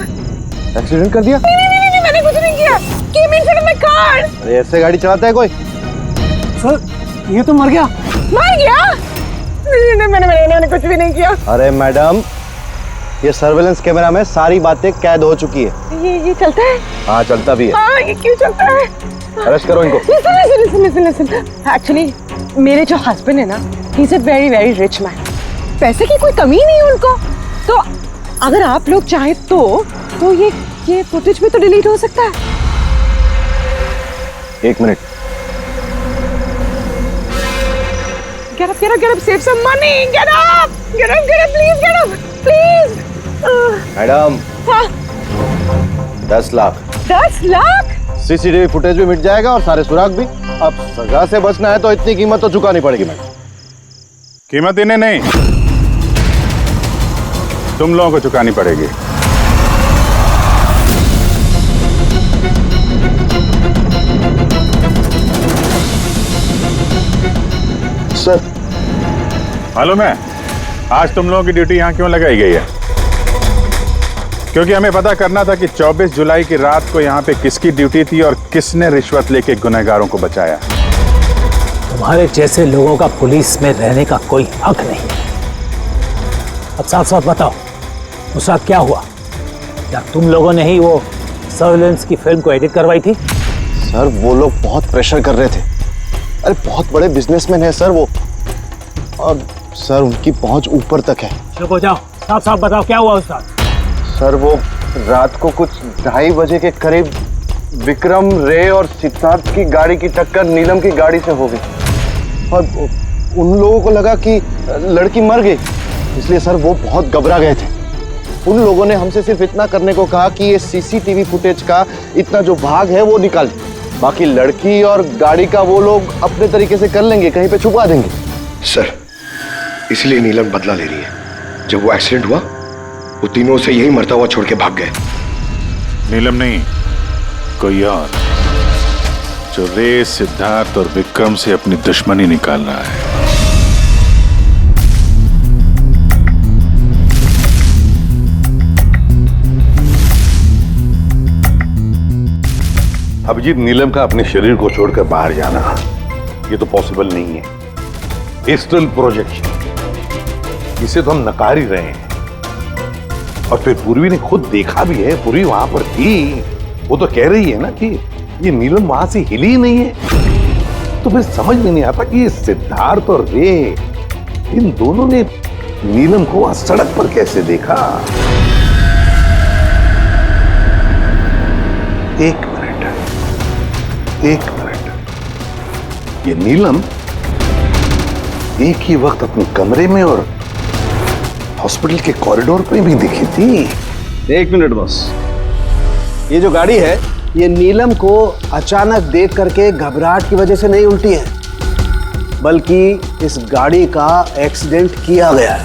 Accident कर दिया?
नहीं मैंने कुछ नहीं किया। Came in front of my car.
अरे ऐसे गाड़ी चलाता है कोई?
सर ये तो मर गया।
मर गया? नहीं मैंने कुछ भी नहीं किया।
अरे मैडम, ये सर्वेलेंस कैमरा में सारी बातें कैद हो चुकी है।
ये चलता है?
हाँ चलता भी है।
हाँ, ये क्यों चलता है?
अरेस्ट करो इनको।
लिसन। एक्चुअली मेरे जो हस्बैंड है ना, he is a very very rich man. पैसे की कोई कमी नहीं है उनको। तो अगर आप लोग चाहे तो ये फुटेज भी तो डिलीट हो सकता है।
एक minute.
Get up, save some money. Get up, please.
Madam,
हाँ,
10 लाख।
10 लाख?
सीसीटीवी फुटेज भी मिट जाएगा और सारे सुराग भी। अब सजा से बचना है तो इतनी कीमत तो चुकानी पड़ेगी मैडम।
कीमत इन्हें नहीं, तुम लोगों को चुकानी पड़ेगी।
सर,
मालूम है आज तुम लोगों की ड्यूटी यहाँ क्यों लगाई गई है? क्योंकि हमें पता करना था कि 24 जुलाई की रात को यहाँ पे किसकी ड्यूटी थी और किसने रिश्वत लेके गुनहगारों को बचाया।
तुम्हारे जैसे लोगों का पुलिस में रहने का कोई हक नहीं। अब साफ साफ बताओ, उस रात क्या हुआ? क्या तुम लोगों ने ही वो सर्वेलेंस की फिल्म को एडिट करवाई थी?
सर वो लोग बहुत प्रेशर कर रहे थे। अरे बहुत बड़े बिजनेसमैन है सर वो, और सर उनकी पहुंच ऊपर तक है।
चुप हो जाओ, साफ साफ बताओ क्या हुआ उस रात?
सर वो रात को कुछ 2:30 बजे के करीब विक्रम, रे और सिद्धार्थ की गाड़ी की टक्कर नीलम की गाड़ी से हो गई और उन लोगों को लगा कि लड़की मर गई, इसलिए सर वो बहुत घबरा गए थे। उन लोगों ने हमसे सिर्फ इतना करने को कहा कि ये सीसीटीवी फुटेज का इतना जो भाग है वो निकाल, बाकी लड़की और गाड़ी का वो लोग अपने तरीके से कर लेंगे, कहीं पे छुपा देंगे।
सर इसलिए नीलम बदला ले रही है। जब वो एक्सीडेंट हुआ वो तीनों से यही मरता हुआ छोड़ के भाग गए।
नीलम नहीं, कोई और, जो रे, सिद्धार्थ और विक्रम से अपनी दुश्मनी निकाल रहा है।
अभिजीत, नीलम का अपने शरीर को छोड़कर बाहर जाना ये तो पॉसिबल नहीं है। एस्ट्रल प्रोजेक्शन, इसे तो हम नकार ही रहे हैं। और फिर पूर्वी ने खुद देखा भी है, पूर्वी वहां पर थी, वो तो कह रही है ना कि ये नीलम वहां से हिली ही नहीं है। तो फिर समझ में नहीं आता कि ये सिद्धार्थ और रे, इन दोनों ने नीलम को वहां सड़क पर कैसे देखा। एक मिनट, ये नीलम एक ही वक्त अपने कमरे में और हॉस्पिटल के कॉरिडोर पे भी दिखी थी।
एक मिनट बॉस, ये जो गाड़ी है ये नीलम को अचानक देख करके घबराहट की वजह से नहीं उल्टी है, बल्कि इस गाड़ी का एक्सीडेंट किया गया है।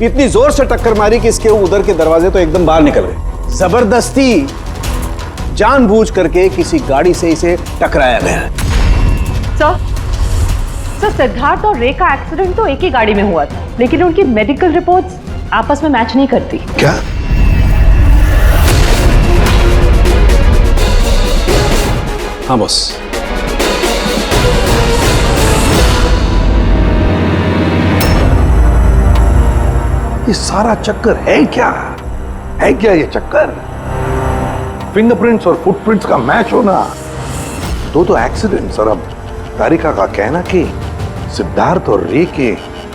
इतनी जोर से टक्कर मारी कि इसके उधर के दरवाजे तो एकदम बाहर निकल गए। जबरदस्ती जानबूझ करके किसी गाड़ी से इसे टकराया गया है।
सर, सिद्धार्थ और रे का एक्सीडेंट तो एक ही गाड़ी में हुआ था, लेकिन उनकी मेडिकल रिपोर्ट्स आपस में मैच नहीं करती।
क्या? हाँ बॉस,
ये सारा चक्कर है क्या ये चक्कर? फिंगरप्रिंट्स और फुटप्रिंट्स का मैच होना, दो एक्सीडेंट्स, और अब तारिका का कहना कि सिद्धार्थ और रे के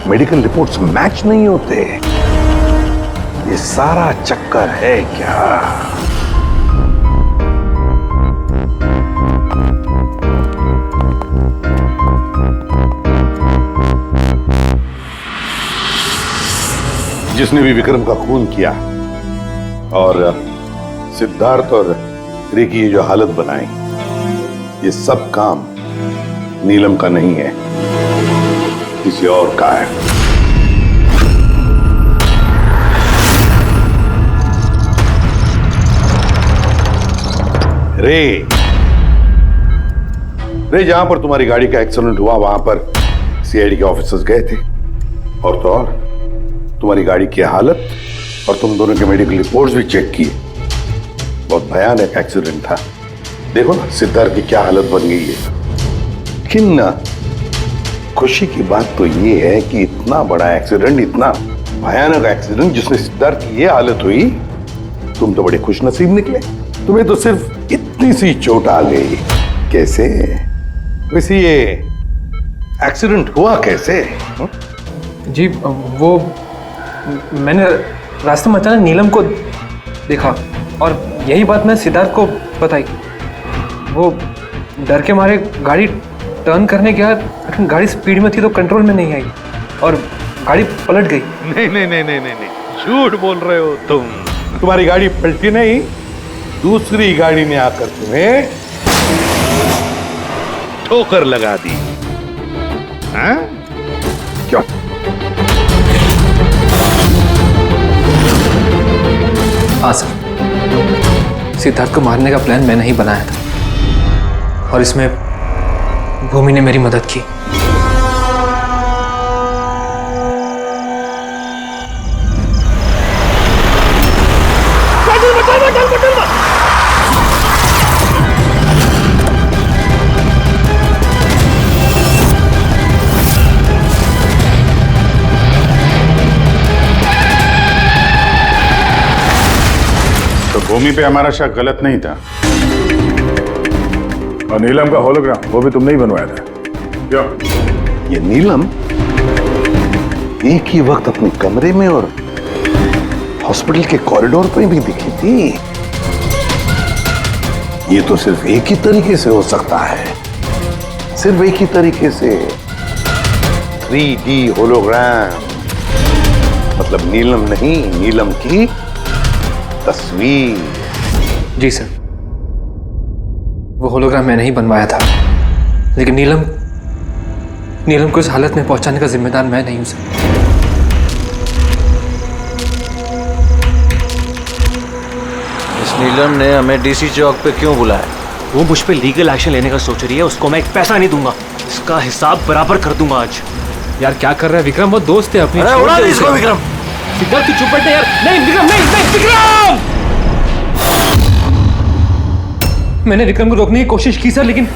मेडिकल रिपोर्ट्स मैच नहीं होते। ये सारा चक्कर है क्या? जिसने भी विक्रम का खून किया और सिद्धार्थ और रे की ये जो हालत बनाई, ये सब काम नीलम का नहीं है, किसी और का है। रे जहां पर तुम्हारी गाड़ी का एक्सीडेंट हुआ वहां पर सीआईडी के ऑफिसर्स गए थे, और तो और तुम्हारी गाड़ी की हालत और तुम दोनों के मेडिकल रिपोर्ट्स भी चेक किए। बहुत भयानक एक्सीडेंट था। देखो ना सिद्धार्थ की क्या हालत बन गई है। लेकिन खुशी की बात तो ये है कि इतना बड़ा एक्सीडेंट, इतना भयानक एक्सीडेंट जिसमें सिद्धार्थ की ये हालत हुई, तुम तो बड़े खुशनसीब निकले। तुम्हें तो सिर्फ इतनी सी चोट आ गई। कैसे? वैसे ये एक्सीडेंट हुआ कैसे?
जी वो मैंने रास्ते में अचानक नीलम को देखा और यही बात मैं सिद्धार्थ को बताई। वो डर के मारे गाड़ी टर्न करने गया, लेकिन गाड़ी स्पीड में थी तो कंट्रोल में नहीं आई और गाड़ी पलट गई।
नहीं, झूठ बोल रहे हो तुम। तुम्हारी गाड़ी पलटी नहीं, दूसरी गाड़ी ने आकर तुम्हें ठोकर लगा दी। हाँ? क्यों?
हाँ सर, सिद्धार्थ को मारने का प्लान मैंने ही बनाया था और इसमें भूमि ने मेरी मदद की।
भूमि पे हमारा शक गलत नहीं था, और नीलम का होलोग्राम वो भी तुमने ही बनवाया था। क्यों?
ये नीलम एक ही वक्त अपने कमरे में और हॉस्पिटल के कॉरिडोर पे भी दिखी थी। ये तो सिर्फ एक ही तरीके से हो सकता है, सिर्फ एक ही तरीके से। 3D होलोग्राम मतलब नीलम नहीं, नीलम की तस्वीर।
जी सर, वो होलोग्राम मैंने ही बनवाया था, लेकिन नीलम को इस हालत में पहुंचाने का जिम्मेदार मैं नहीं हूं सर।
इस नीलम ने हमें डीसी चौक पे क्यों बुलाया?
वो मुझ पे लीगल एक्शन लेने का सोच रही है, उसको मैं एक पैसा नहीं दूंगा। इसका हिसाब बराबर कर दूंगा आज। यार क्या कर रहा है विक्रम, वो दोस्त है अपनी।
अरे उड़ा दे इसको विक्रम।
सिद्धार्थ तू चुप बैठे यार। नहीं विक्रम, नहीं विक्रम। मैंने विक्रम को रोकने की कोशिश की सर, लेकिन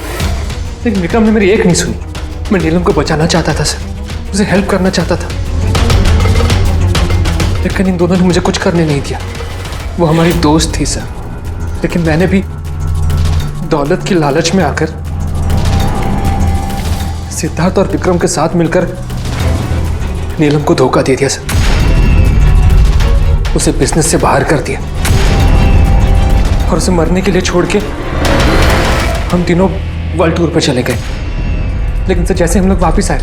विक्रम ने मेरी एक नहीं सुनी। मैं नीलम को बचाना चाहता था सर, उसे हेल्प करना चाहता था, लेकिन इन दोनों ने मुझे कुछ करने नहीं दिया। वो हमारी दोस्त थी सर, लेकिन मैंने भी दौलत की लालच में आकर सिद्धार्थ और विक्रम के साथ मिलकर नीलम को धोखा दे दिया सर। उसे बिजनेस से बाहर कर दिया और उसे मरने के लिए छोड़ के हम तीनों वर्ल्ड टूर पर चले गए। लेकिन सर जैसे हम लोग वापस आए,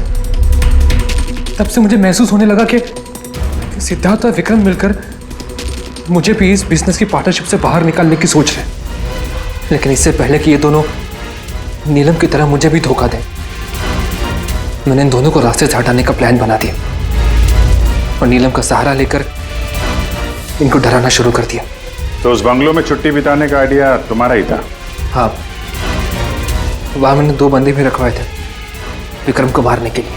तब से मुझे महसूस होने लगा कि सिद्धार्थ और विक्रम मिलकर मुझे भी इस बिजनेस की पार्टनरशिप से बाहर निकालने की सोच रहे। लेकिन इससे पहले कि ये दोनों नीलम की तरह मुझे भी धोखा दें, मैंने इन दोनों को रास्ते से हटाने का प्लान बना दिया और नीलम का सहारा लेकर इनको डराना शुरू कर दिया।
तो उस बंगलों में छुट्टी बिताने का आइडिया तुम्हारा ही था?
हाँ, वहां मैंने 2 बंदे भी रखवाए थे विक्रम को मारने के लिए।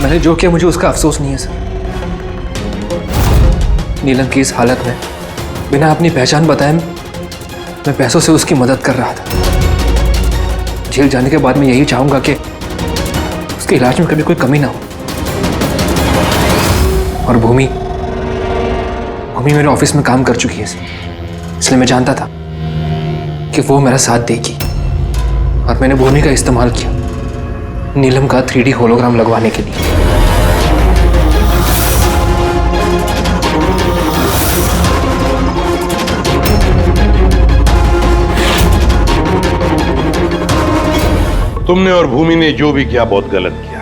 मैंने जो किया मुझे उसका अफसोस नहीं है सर। नीलम की इस हालत में बिना अपनी पहचान बताए मैं पैसों से उसकी मदद कर रहा था। जेल जाने के बाद मैं यही चाहूंगा कि उसके इलाज में कभी कोई कमी ना हो। और भूमि मेरे ऑफिस में काम कर चुकी है, इसलिए मैं जानता था कि वो मेरा साथ देगी, और मैंने भूमि का इस्तेमाल किया नीलम का 3D होलोग्राम लगवाने के लिए।
तुमने और भूमि ने जो भी किया बहुत गलत किया।